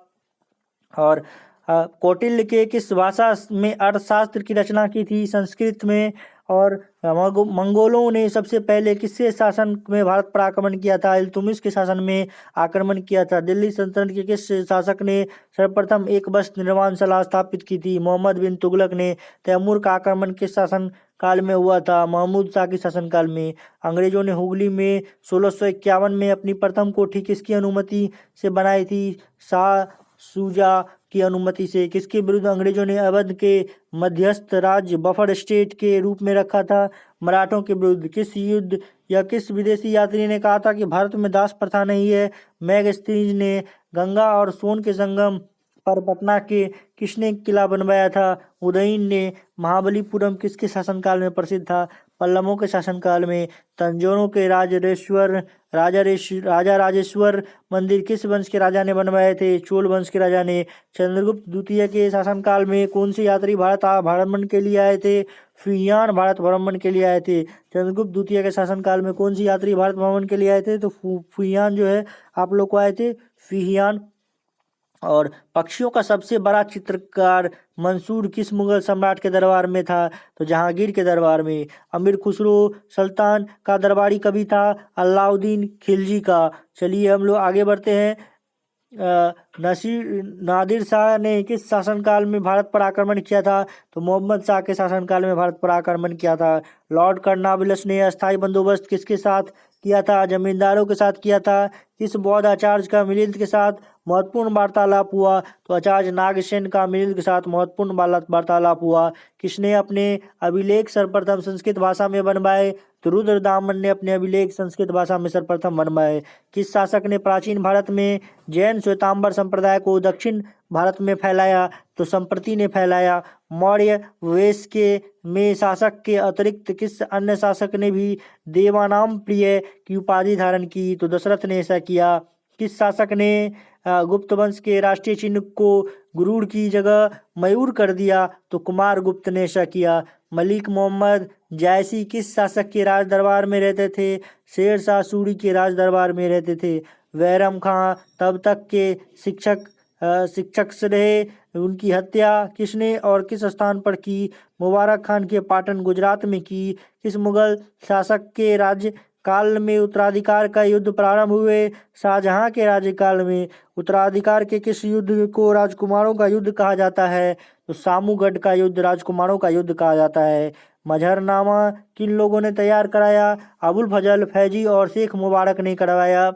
और कौटिल्य के किस भाषा में अर्थशास्त्र की रचना की थी? संस्कृत में। और मंगोलों ने सबसे पहले किसके शासन में भारत पर आक्रमण किया था? इल्तुतमिश के शासन में आक्रमण किया था। दिल्ली सल्तनत के किस शासक ने सर्वप्रथम एक वस्त्र निर्माणशाला स्थापित की थी? मोहम्मद बिन तुगलक ने। तैमूर का आक्रमण किस शासन काल में हुआ था? महमूद शाह के शासनकाल में। अंग्रेजों ने हुगली में 1651 में अपनी प्रथम कोठी किसकी अनुमति से बनाई थी? शाह शुजा की अनुमति से। किसके विरुद्ध अंग्रेजों ने अवध के मध्यस्थ राज्य बफर स्टेट के रूप में रखा था? मराठों के विरुद्ध। किस युद्ध या किस विदेशी यात्री ने कहा था कि भारत में दास प्रथा नहीं है? मैगस्थनीज ने। गंगा और सोन के संगम पर पटना के किसने किला बनवाया था? उदयन ने। महाबलीपुरम किसके शासनकाल में प्रसिद्ध था? पल्लवों के शासनकाल में। तंजौरों के राजा राजेश्वर मंदिर किस वंश के राजा ने बनवाए थे? चोल वंश के राजा ने। चंद्रगुप्त द्वितीय के शासनकाल में कौन से यात्री भारत भ्रमण के लिए आए थे? फुहियान भारत भ्रमण के लिए आए थे। चंद्रगुप्त द्वितीय के शासनकाल में कौन से यात्री भारत भ्रमण के लिए आए थे? तो फुहियान जो है आप लोग को आए थे, फुहियान। और पक्षियों का सबसे बड़ा चित्रकार मंसूर किस मुगल सम्राट के दरबार में था? तो जहांगीर के दरबार में। अमीर खुसरो सुल्तान का दरबारी कवि था? अलाउद्दीन खिलजी का। चलिए हम लोग आगे बढ़ते हैं। नादिर शाह ने किस शासनकाल में भारत पर आक्रमण किया था? तो मोहम्मद शाह के शासनकाल में भारत पर आक्रमण किया था। लॉर्ड कर्नवालिस ने अस्थायी बंदोबस्त किसके साथ किया था? जमींदारों के साथ किया था। किस बौद्ध आचार्य का मिलिंद के साथ महत्वपूर्ण वार्तालाप हुआ? तो आचार्य नागसेन का मिलिंद के साथ महत्वपूर्ण वार्तालाप हुआ। किसने अपने अभिलेख सर्वप्रथम संस्कृत भाषा में बनवाए? तो रुद्रदामन ने अपने अभिलेख संस्कृत भाषा में सर्वप्रथम बनवाए। किस शासक ने प्राचीन भारत में जैन श्वेतांबर संप्रदाय को दक्षिण भारत में फैलाया? तो संप्रति ने फैलाया। मौर्य वंश के में शासक के अतिरिक्त किस अन्य शासक ने भी देवानाम प्रिय की उपाधि धारण की? तो दशरथ ने ऐसा किया। किस शासक ने गुप्त वंश के राष्ट्रीय चिन्ह को गुरूर की जगह मयूर कर दिया? तो कुमार गुप्त ने ऐसा किया। मलिक मोहम्मद जायसी किस शासक के राज दरबार में रहते थे? शेरशाह सूरी के राज दरबार में रहते थे। बैरम खां तब तक के शिक्षक रहे। उनकी हत्या किसने और किस स्थान पर की? मुबारक खान के पाटन गुजरात में की। किस मुगल शासक के राज्य काल में उत्तराधिकार का युद्ध प्रारंभ हुए। शाहजहां के राज्यकाल में उत्तराधिकार के किस युद्ध को राजकुमारों का युद्ध कहा जाता है? तो सामूगढ़ का युद्ध राजकुमारों का युद्ध कहा जाता है। मजहरनामा किन लोगों ने तैयार कराया? अबुल फजल, फैजी और शेख मुबारक ने करवाया।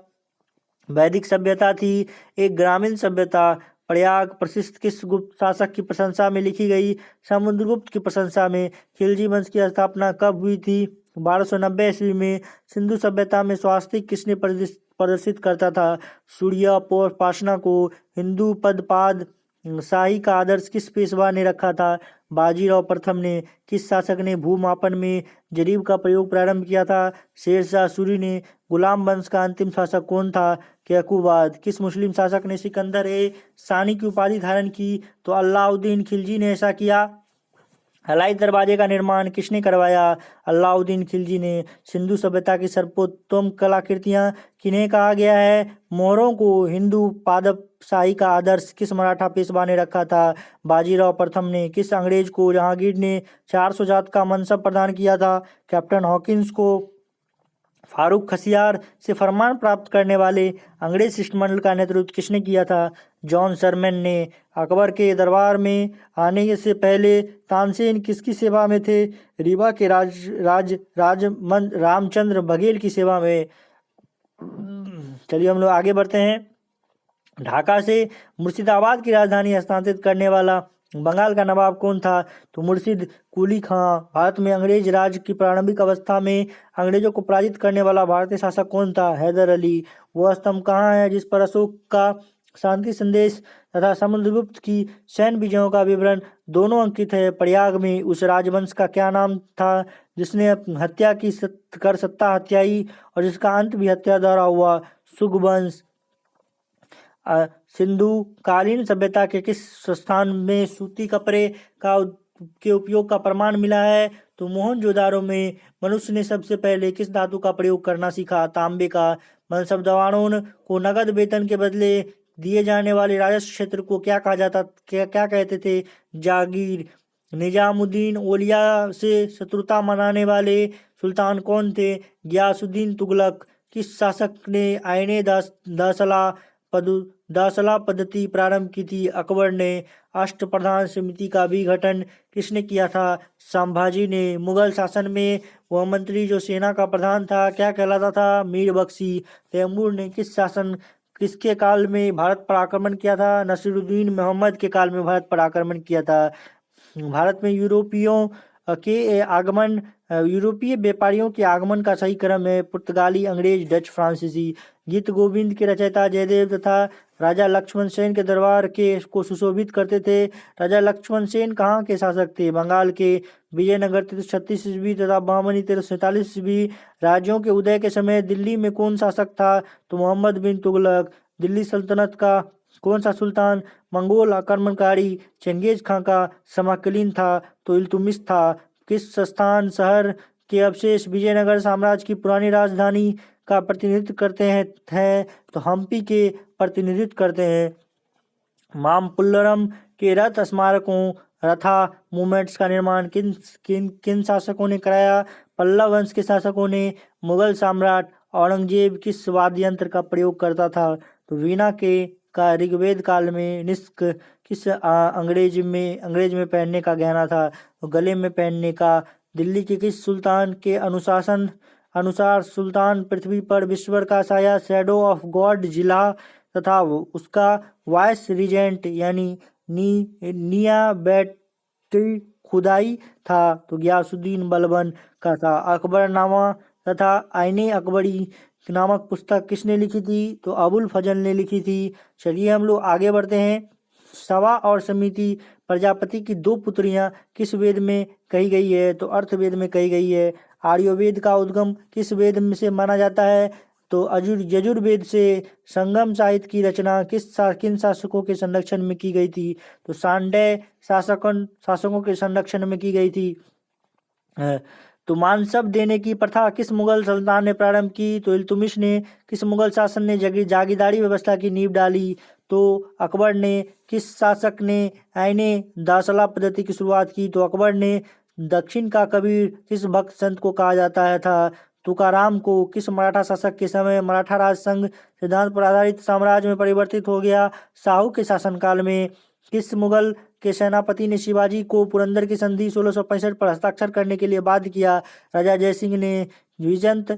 वैदिक सभ्यता थी एक ग्रामीण सभ्यता। प्रयाग प्रसिद्ध किस गुप्त शासक की प्रशंसा में लिखी गई? समुद्रगुप्त की प्रशंसा में। खिलजी वंश की स्थापना कब हुई थी? 1290 ईस्वी में। सिंधु सभ्यता में स्वास्तिक किसने प्रदर्शित करता था? सूर्योपासना को। हिंदू पदपाद शाही का आदर्श किस पेशवा ने रखा था? बाजीराव प्रथम ने। किस शासक ने भूमापन में जरीब का प्रयोग प्रारंभ किया था? शेरशाह सूरी ने। गुलाम वंश का अंतिम शासक कौन था? कैकुबाद। किस मुस्लिम शासक ने सिकंदर ए सानी की उपाधि धारण की? तो अलाउद्दीन खिलजी ने ऐसा किया। हलाई दरवाजे का निर्माण किसने करवाया? अलाउद्दीन खिलजी ने। सिंधु सभ्यता की सर्वोत्तम कलाकृतियां किन्हें कहा गया है? मोहरों को। हिंदू पादपशाही का आदर्श किस मराठा पेशवा ने रखा था? बाजीराव प्रथम ने। किस अंग्रेज को जहांगीर ने 400 जात का मनसब प्रदान किया था? कैप्टन हॉकिंस को। फारूक खसियार से फरमान प्राप्त करने वाले अंग्रेज शिष्टमंडल का नेतृत्व किसने किया था? जॉन सरमैन ने। अकबर के दरबार में आने से पहले तानसेन किसकी सेवा में थे? रीवा के रामचंद्र बघेल की सेवा में। चलिए हम लोग आगे बढ़ते हैं। ढाका से मुर्शिदाबाद की राजधानी हस्तांतरित करने वाला बंगाल का नवाब कौन था? तो मुर्शिद कुली खां। भारत में अंग्रेज राज की प्रारंभिक अवस्था में अंग्रेजों को पराजित करने वाला भारतीय शासक कौन था? हैदर अली। वह स्तंभ कहाँ है जिस पर अशोक का शांति संदेश तथा समुद्रगुप्त की सैन्य विजयों का विवरण दोनों अंकित है? प्रयाग में। उस राजवंश का क्या नाम था जिसने हत्या की कर सत्ता हत्याई और जिसका अंत भी हत्या द्वारा हुआ? सुगवंश। सिंधु कालीन सभ्यता के किस स्थान में सूती कपड़े के उपयोग का प्रमाण मिला है? तो मोहनजोदारो में। मनुष्य ने सबसे पहले किस धातु का प्रयोग करना सीखा? तांबे का। मनसबदारों को नगद वेतन के बदले दिए जाने वाले राजस्व क्षेत्र को क्या कहते थे? जागीर। निजामुद्दीन औलिया से शत्रुता मनाने वाले सुल्तान कौन थे? गियासुद्दीन तुगलक। किस शासक ने आईने दासला पद्धति प्रारंभ की थी? अकबर ने। अष्टप्रधान समिति का भी गठन किसने किया था? संभाजी ने। मुगल शासन में वह मंत्री जो सेना का प्रधान था क्या कहलाता था? मीर बख्शी। तैमूर ने किसके काल में भारत पर आक्रमण किया था? नसीरुद्दीन मोहम्मद के काल में भारत पर आक्रमण किया था। भारत में यूरोपीय व्यापारियों के आगमन का सही क्रम है? पुर्तगाली, अंग्रेज, डच, फ्रांसीसी। गीत गोविंद के रचयिता जयदेव तथा राजा लक्ष्मण सेन के दरबार को सुशोभित करते थे। राजा लक्ष्मण सेन कहाँ के शासक थे? बंगाल के। विजयनगर 1336 ईस्वी तथा बहमनी 1347 ईस्वी। राज्यों के उदय के समय दिल्ली में कौन शासक था? तो मोहम्मद बिन तुगलक। दिल्ली सल्तनत का कौन सा सुल्तान मंगोल आक्रमणकारी चंगेज खां का समकालीन था? तो इल्तुतमिश था। किस स्थान शहर के अवशेष विजयनगर साम्राज्य की पुरानी राजधानी का प्रतिनिधित्व करते हैं? तो हम्पी के प्रतिनिधित्व करते हैं। मामल्लपुरम के रथ स्मारकों रथा मूवमेंट्स का निर्माण किन किन किन शासकों ने कराया? पल्लव वंश के शासकों ने। मुगल सम्राट औरंगजेब किस वाद्य यंत्र का प्रयोग करता था? तो वीणा का ऋग्वेद काल में। निष्क किस अंग्रेज में पहनने का गहना था? तो गले में पहनने का। दिल्ली के किस सुल्तान के अनुसार सुल्तान पृथ्वी पर विश्वर का साया शैडो ऑफ गॉड जिला तथा उसका वाइस रीजेंट यानी नियाबेटी खुदाई था? तो गयासुद्दीन बलबन का था। अकबरनामा तथा आईने अकबरी नामक पुस्तक किसने लिखी थी? तो अबुल फजल ने लिखी थी। चलिए हम लोग आगे बढ़ते हैं। सवा और समिति प्रजापति की दो पुत्रियां किस वेद में कही गई है? तो अर्थवेद में कही गई है। आर्यवेद का उद्गम किस वेद में से माना जाता है? तो यजुर्वेद से। संगम साहित्य की रचना किन शासकों के संरक्षण में की गई थी? तो सांडय शासकों के संरक्षण में की गई थी। तो मानसब देने की प्रथा किस मुगल सुल्तान ने प्रारंभ की? तो इल्तुतमिश ने। किस मुगल शासन ने जागीरदारी व्यवस्था की नींव डाली? तो अकबर ने। किस शासक ने आईने दासला पद्धति की शुरुआत की? तो अकबर ने। दक्षिण का कबीर किस भक्त संत को कहा जाता है था? तुकाराम को किस मराठा शासक के समय मराठा राज संघ सिद्धांत पर आधारित साम्राज्य में परिवर्तित हो गया? शाहू के शासनकाल में। किस मुगल के सेनापति ने शिवाजी को पुरंदर की संधि 1665 पर हस्ताक्षर करने के लिए बाध्य किया? राजा जयसिंह ने। जयंत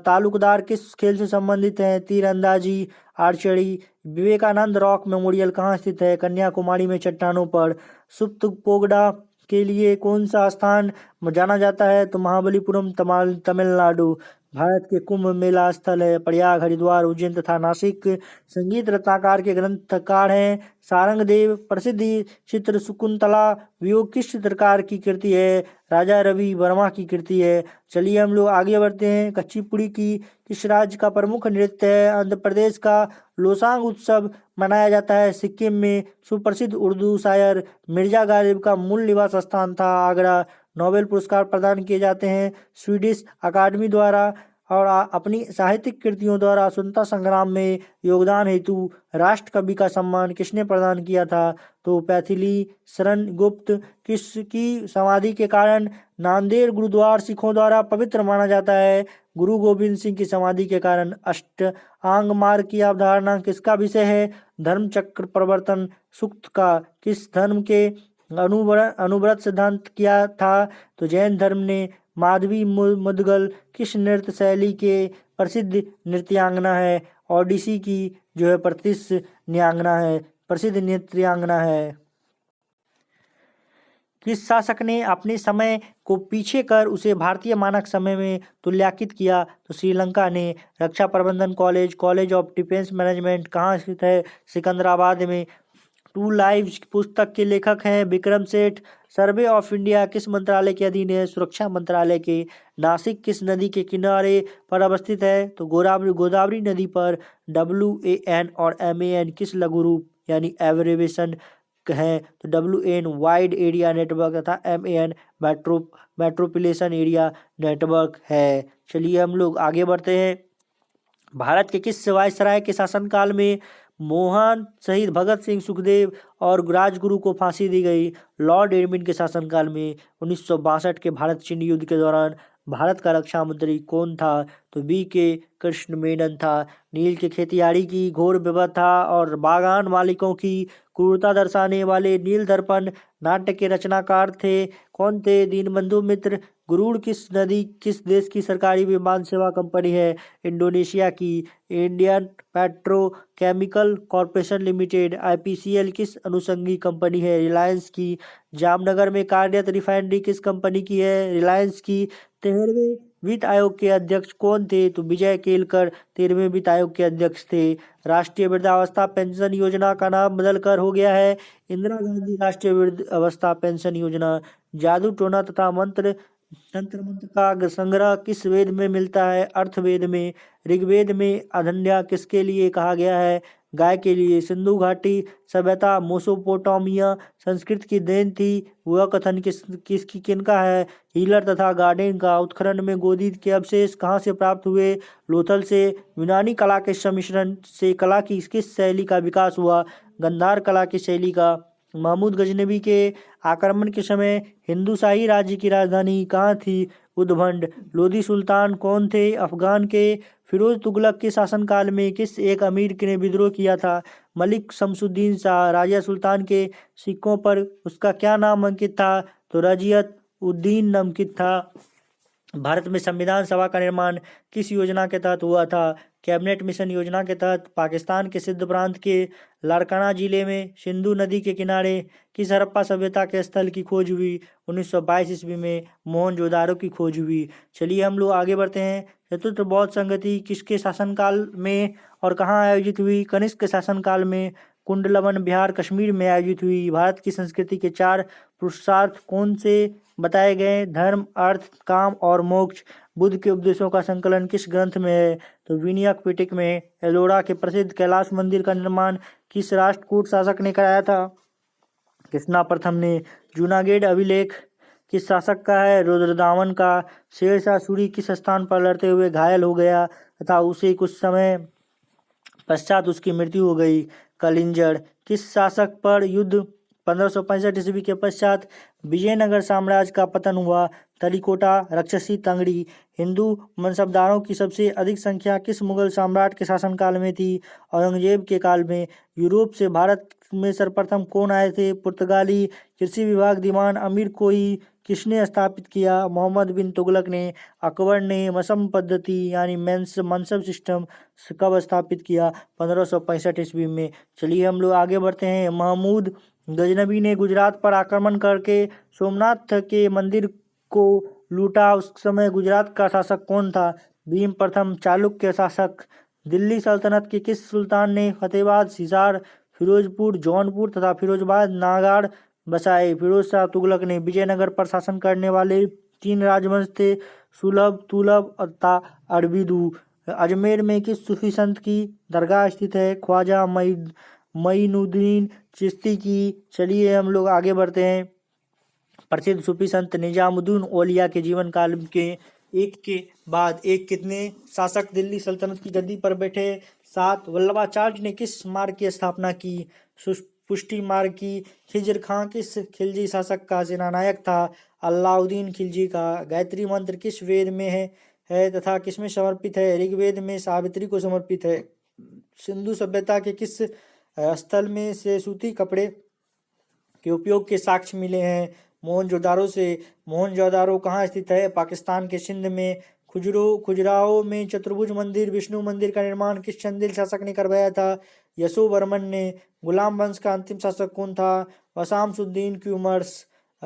तालुकदार किस खेल से संबंधित है? तीरंदाजी, आर्चरी। विवेकानंद रॉक मेमोरियल कहाँ स्थित है? कन्याकुमारी में चट्टानों पर। सुप्त पोगडा के लिए कौन सा स्थान जाना जाता है? तो महाबलीपुरम, तमिलनाडु। भारत के कुंभ मेला स्थल है प्रयाग, हरिद्वार, उज्जैन तथा नासिक। संगीत रत्नाकर के ग्रंथकार हैं सारंगदेव। प्रसिद्ध चित्र शकुंतला वियोग किस चित्रकार की कृति है? राजा रवि वर्मा की कृति है। चलिए हम लोग आगे बढ़ते हैं। कुचिपुड़ी की किस राज्य का प्रमुख नृत्य है? आंध्र प्रदेश का। लोसांग उत्सव मनाया जाता है सिक्किम में। सुप्रसिद्ध उर्दू शायर मिर्जा गालिब का मूल निवास स्थान था आगरा। नोबेल पुरस्कार प्रदान किए जाते हैं स्वीडिश अकादमी द्वारा। और अपनी साहित्यिक कृतियों द्वारा स्वतंत्रता संग्राम में योगदान हेतु राष्ट्र कवि का सम्मान किसने प्रदान किया था? तो पैथिली शरण गुप्त। किसकी समाधि के कारण नांदेड़ गुरुद्वारा सिखों द्वारा पवित्र माना जाता है? गुरु गोविंद सिंह की समाधि के कारण। अष्टांग मार्ग की अवधारणा किसका विषय है? धर्म चक्र प्रवर्तन सूक्त का। किस धर्म के अनुव्रत सिद्धांत किया था? तो जैन धर्म ने। माधवी मुदगल किस नृत्य शैली के प्रसिद्ध नृत्यांगना है? ओडिसी की जो है प्रसिद्ध नृत्यांगना है। किस शासक ने अपने समय को पीछे कर उसे भारतीय मानक समय में तुल्यकालिक किया? तो श्रीलंका ने। रक्षा प्रबंधन college, college of defence management कहाँ स्थित है? सिकंदराबाद में। टू लाइव्स पुस्तक के लेखक हैं Vikram Seth. Survey of India किस मंत्रालय के अधीन है? सुरक्षा मंत्रालय के। नासिक किस नदी के किनारे पर अवस्थित है? तो गोदावरी नदी पर। WAN और MAN किस लघु रूप यानी एब्रिविएशन है? तो WAN वाइड एरिया नेटवर्क तथा MAN मेट्रोपॉलिटन एरिया नेटवर्क है। चलिए हम लोग आगे बढ़ते हैं। भारत के किस वायसराय के शासनकाल में मोहन शहीद भगत सिंह, सुखदेव और राजगुरु को फांसी दी गई? लॉर्ड इरविन के शासनकाल में। 1962 के भारत चीन युद्ध के दौरान भारत का रक्षा मंत्री कौन था? तो BK कृष्ण मेनन था। नील के खेतियाड़ी की घोर व्यवस्था और बागान मालिकों की क्रूरता दर्शाने वाले नील दर्पण नाट्य के रचनाकार थे कौन थे? दीनबंधु मित्र। गरुड़ किस देश की सरकारी विमान सेवा कंपनी है? इंडोनेशिया की। Indian petrochemical corporation limited IPCL किस अनुषंगी कंपनी है? रिलायंस की। जामनगर में कार्यरत रिफाइनरी किस कंपनी की है? रिलायंस की। 13वें वित्त आयोग के अध्यक्ष कौन थे? तो विजय केलकर 13वें वित्त आयोग के अध्यक्ष थे। राष्ट्रीय वृद्धावस्था पेंशन योजना का नाम बदलकर हो गया है इंदिरा गांधी राष्ट्रीय वृद्धावस्था पेंशन योजना। जादू टोना तथा तंत्र मंत्र का संग्रह किस वेद में मिलता है? अर्थवेद में। ऋग्वेद में अधन्या किसके लिए कहा गया है? गाय के लिए। सिंधु घाटी सभ्यता मेसोपोटामिया संस्कृत की देन थी, वह कथन किनका है? हीलर तथा गार्डन का। उत्खनन में गोदी के अवशेष कहाँ से प्राप्त हुए? लोथल से। यूनानी कला के सम्मिश्रण से कला की किस शैली का विकास हुआ? गंधार कला की शैली का। महमूद गजनबी के आक्रमण के समय हिंदू शाही राज्य की राजधानी कहाँ थी? उद्भंड। लोधी सुल्तान कौन थे? अफगान के। फिरोज तुगलक के शासनकाल में किस एक अमीर ने विद्रोह किया था? मलिक शमसुद्दीन शाह। राजिया सुल्तान के सिक्कों पर उसका क्या नाम अंकित था? तो रजियत उद्दीन अंकित था। भारत में संविधान सभा का निर्माण किस योजना के तहत हुआ था? कैबिनेट मिशन योजना के तहत। पाकिस्तान के सिंध प्रांत के लाड़काना जिले में सिंधु नदी के किनारे किस हड़प्पा सभ्यता के स्थल की खोज हुई? 1922 ईस्वी में मोहनजोदारो की खोज हुई। चलिए हम लोग आगे बढ़ते हैं। चतुर्थ बौद्ध संगति किसके शासनकाल में और कहाँ आयोजित हुई? कनिष्क के शासनकाल में। कुंडलवन बिहार कश्मीर में आयोजित हुई। भारत की संस्कृति के 4 पुरुषार्थ कौन से बताए गए? धर्म, अर्थ, काम और मोक्ष। बुद्ध के उपदेशों का संकलन किस ग्रंथ में है? तो विनयक पिटक में। एलोरा के प्रसिद्ध कैलाश मंदिर का निर्माण किस राष्ट्रकूट शासक ने कराया था? कृष्णा प्रथम ने। जूनागढ़ अभिलेख किस शासक का है? रुद्रदामन का। शेरशाह सूरी किस स्थान पर लड़ते हुए घायल हो गया तथा उसे कुछ समय पश्चात उसकी मृत्यु हो गई? कलिंजर। किस शासक पर युद्ध 1565 ईस्वी के पश्चात विजयनगर साम्राज्य का पतन हुआ। तरीकोटा, राक्षसी, तंगड़ी। हिंदू मनसबदारों की सबसे अधिक संख्या किस मुगल सम्राट के शासनकाल में थी? औरंगजेब के काल में। यूरोप से भारत में सर्वप्रथम कौन आए थे? पुर्तगाली। कृषि विभाग दीवान अमीर कोई किसने स्थापित किया? मोहम्मद बिन तुगलक ने। अकबर ने मसम पद्धति यानी मनसब सिस्टम कब स्थापित किया? 1565 ईस्वी में। चलिए हम लोग आगे बढ़ते हैं। महमूद गजनबी ने गुजरात पर आक्रमण करके सोमनाथ के मंदिर को लूटा। उस समय गुजरात का शासक कौन था? भीम प्रथम। चालुक्य शासक। दिल्ली सल्तनत के किस सुल्तान ने फतेहाबाद, हिसार, फिरोजपुर, जौनपुर तथा फिरोजाबाद नागाड़ बसाए? फिरोज शाह तुगलक ने। विजयनगर पर शासन करने वाले 3 राजवंश थे, सुलभ, तुगलक तथा अरबिदु। अजमेर में किस सूफी संत की दरगाह स्थित है? ख्वाजा मईनुद्दीन चिश्ती की। चलिए हम लोग आगे बढ़ते हैं। प्रसिद्ध सूफी संत निजामुद्दीन औलिया के जीवन काल के एक के बाद एक कितने शासक दिल्ली सल्तनत की गद्दी पर बैठे? 7। वल्लभाचार्य ने किस मार्ग की स्थापना की? पुष्टि मार्ग की। खिज्र खां किस खिलजी शासक का सेनानायक था? अलाउद्दीन खिलजी का। गायत्री मंत्र किस वेद में है तथा किसमें समर्पित है? ऋग्वेद में सावित्री को समर्पित है। सिंधु सभ्यता के किस स्थल में से सूती कपड़े के उपयोग के साक्ष्य मिले हैं? मोहनजोदारो से। मोहनजोदारो कहाँ स्थित है? पाकिस्तान के सिंध में। खजुराहो में चतुर्भुज मंदिर, विष्णु मंदिर का निर्माण किस चंदेल शासक ने करवाया था? यशोवर्मन ने। गुलाम वंश का अंतिम शासक कौन था? वसामसुद्दीन क्यूमर्स।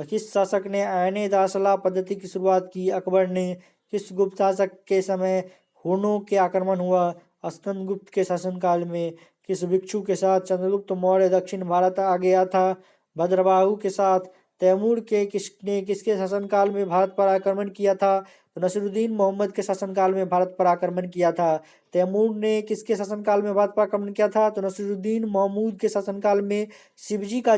किस शासक ने आयने दासला पद्धति की शुरुआत की? अकबर ने। किस गुप्त शासक के समय हुनों के आक्रमण हुआ? स्कंदगुप्त के शासनकाल में। किस भिक्षु के साथ चंद्रगुप्त मौर्य दक्षिण भारत आ गया था? भद्रबाहु के साथ। तैमूर के किसने किसके शासनकाल में भारत पर आक्रमण किया था? तो नसीरुद्दीन मोहम्मद के शासनकाल में भारत पर आक्रमण किया था। तैमूर ने किसके शासनकाल में भारत पर आक्रमण किया था? तो नसीरुद्दीन महमूद के शासनकाल में। शिवाजी का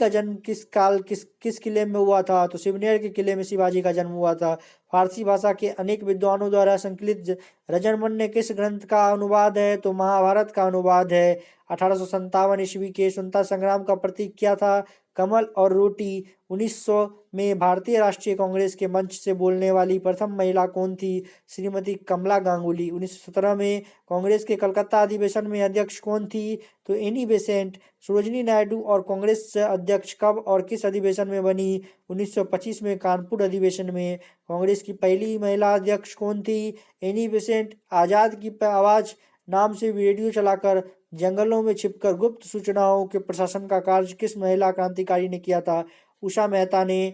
जन्म किस किले में हुआ था? तो शिवनेर के किले में शिवाजी का जन्म हुआ था। फारसी भाषा के अनेक विद्वानों द्वारा संकलित रजनमन्य किस ग्रंथ का अनुवाद है? तो महाभारत का अनुवाद है। 1857 ईस्वी के स्वतंत्रता संग्राम का प्रतीक क्या था? कमल और रोटी। 1900 में भारतीय राष्ट्रीय कांग्रेस के मंच से बोलने वाली प्रथम महिला कौन थी? श्रीमती कमला गांगुली। 1917 में कांग्रेस के कलकत्ता अधिवेशन में अध्यक्ष कौन थी? तो एनी बेसेंट। सरोजिनी नायडू और कांग्रेस अध्यक्ष कब और किस अधिवेशन में बनी? 1925 में कानपुर अधिवेशन में। कांग्रेस की पहली महिला अध्यक्ष कौन थी? Annie Besant. आजाद की आवाज नाम से रेडियो चलाकर जंगलों में छिपकर गुप्त सूचनाओं के प्रशासन का कार्य किस महिला क्रांतिकारी ने किया था? उषा मेहता ने।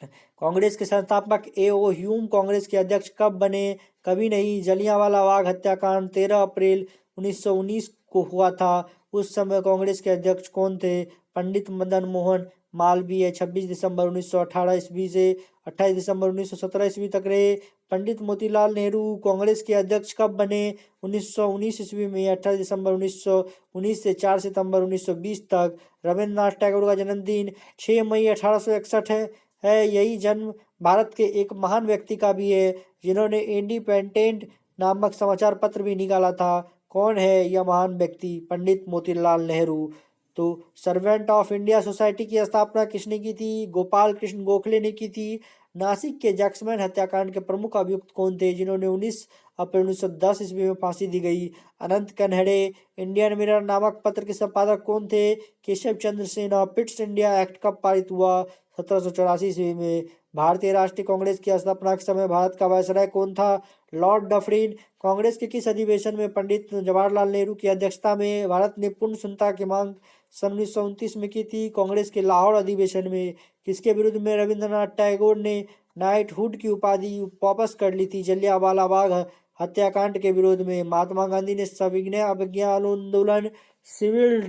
कांग्रेस के संस्थापक ए.ओ. ह्यूम कांग्रेस के अध्यक्ष कब बने? कभी नहीं। जलियांवाला बाग हत्याकांड 13 अप्रैल 1919 को हुआ था। उस समय कांग्रेस के अध्यक्ष कौन थे? पंडित मदन मोहन मालवीय। 26 दिसंबर 1918 ईस्वी से 28 दिसंबर 1917 ईस्वी तक रहे। पंडित मोतीलाल नेहरू कांग्रेस के अध्यक्ष कब बने? 1919 ईस्वी में। 28 दिसंबर 1919 से 4 सितंबर 1920 तक। रविन्द्रनाथ टैगोर का जन्मदिन 6 मई 1861 है। यही जन्म भारत के एक महान व्यक्ति का भी है जिन्होंने इंडिपेंडेंट नामक समाचार पत्र भी निकाला था। कौन है यह महान व्यक्ति? पंडित मोतीलाल नेहरू। तो सर्वेंट ऑफ इंडिया सोसाइटी की स्थापना किसने की थी? गोपाल कृष्ण गोखले ने की थी। नासिक के जैक्समैन हत्याकांड के प्रमुख अभियुक्त कौन थे जिन्होंने 19 अप्रैल 1910 ईस्वी में फांसी दी गई? अनंत कनहड़े। इंडियन मिरर नामक पत्र के संपादक कौन थे? केशव चंद्र सेना। पिट्स इंडिया एक्ट कब पारित हुआ? 1784 ईस्वी में। भारतीय राष्ट्रीय कांग्रेस की स्थापना के समय भारत का वायसराय कौन था? Lord Dufferin. कांग्रेस के किस अधिवेशन में पंडित जवाहरलाल नेहरू की अध्यक्षता में भारत ने पूर्ण स्वतंत्रता की मांग सन 1929 में की थी? कांग्रेस के लाहौर अधिवेशन में। किसके विरुद्ध में रविंद्रनाथ टैगोर ने नाइटहुड की उपाधि वापस कर ली थी? जलियांवाला बाग हत्याकांड के विरोध में। महात्मा गांधी ने सविनय अवज्ञा आंदोलन सिविल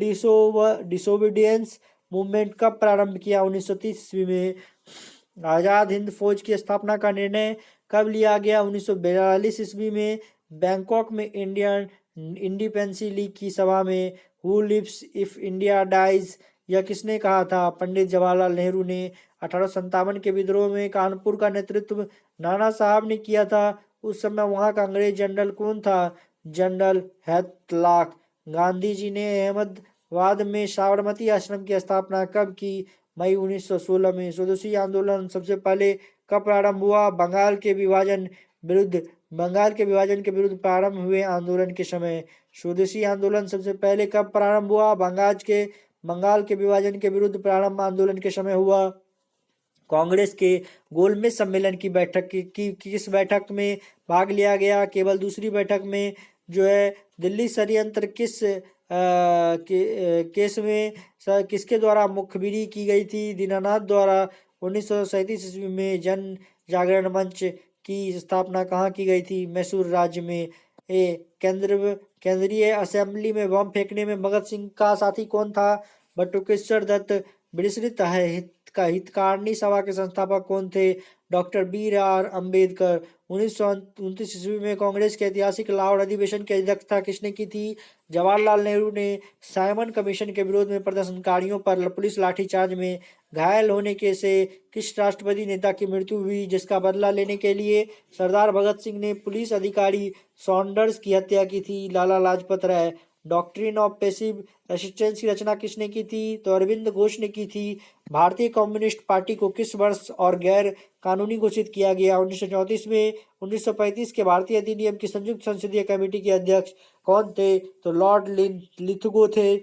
डिसोबीडियंस मूवमेंट कब प्रारंभ किया? 1930 ईस्वी में। आजाद हिंद फौज की स्थापना का निर्णय कब लिया गया? 1942 ईस्वी में। बैंकॉक में इंडियन इंडिपेंडेंस लीग की सभा में। Who lives if India dies यह किसने कहा था? पंडित जवाहरलाल नेहरू ने। 1857 के विद्रोह में कानपुर का नेतृत्व नाना साहब ने किया था। उस समय वहां का अंग्रेज जनरल कौन था? जनरल हैदलाक। गांधी जी ने बाद में साबरमती आश्रम की स्थापना कब की? मई 1916 में। स्वदेशी आंदोलन सबसे पहले कब प्रारंभ हुआ? बंगाल के विभाजन के विरुद्ध प्रारंभ हुए आंदोलन के समय। स्वदेशी आंदोलन सबसे पहले कब प्रारंभ हुआ? बंगाल के विभाजन के विरुद्ध प्रारंभ आंदोलन के समय हुआ। कांग्रेस के गोलमेज सम्मेलन की बैठक की किस बैठक में भाग लिया गया? केवल दूसरी बैठक में। जो है दिल्ली षड्यंत्र केस में किसके द्वारा मुखबिरी की गई थी? दीनानाथ द्वारा। 1937 ईस्वी में जन जागरण मंच की स्थापना कहाँ की गई थी? मैसूर राज्य में। केंद्रीय असेंबली में बम फेंकने में भगत सिंह का साथी कौन था? बटुकेश्वर दत्त। विस्तृत हितकारिणी सभा के संस्थापक कौन थे? Doctor B R. अम्बेडकर। 1929 ईस्वी में कांग्रेस के ऐतिहासिक लाहौर अधिवेशन की अध्यक्षता किसने की थी? जवाहरलाल नेहरू ने। साइमन कमीशन के विरोध में प्रदर्शनकारियों पर पुलिस लाठीचार्ज में घायल होने के से किस राष्ट्रवादी नेता की मृत्यु हुई, जिसका बदला लेने के लिए सरदार भगत सिंह ने पुलिस अधिकारी सॉन्डर्स की हत्या की थी? Lala Lajpat Rai. Doctrine of passive resistance की रचना किसने की थी? तो अरविंद घोष ने की थी। भारतीय कम्युनिस्ट पार्टी को किस वर्ष और गैर कानूनी घोषित किया गया? 1934 में। 1935 के भारतीय अधिनियम की संयुक्त संसदीय कमेटी के अध्यक्ष कौन थे? तो लॉर्ड लिथगो थे।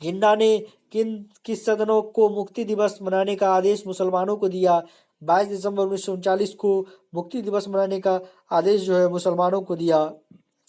जिन्ना ने किस सदनों को मुक्ति दिवस मनाने का आदेश मुसलमानों को दिया? 22 दिसंबर 1939 को मुक्ति दिवस मनाने का आदेश जो है मुसलमानों को दिया।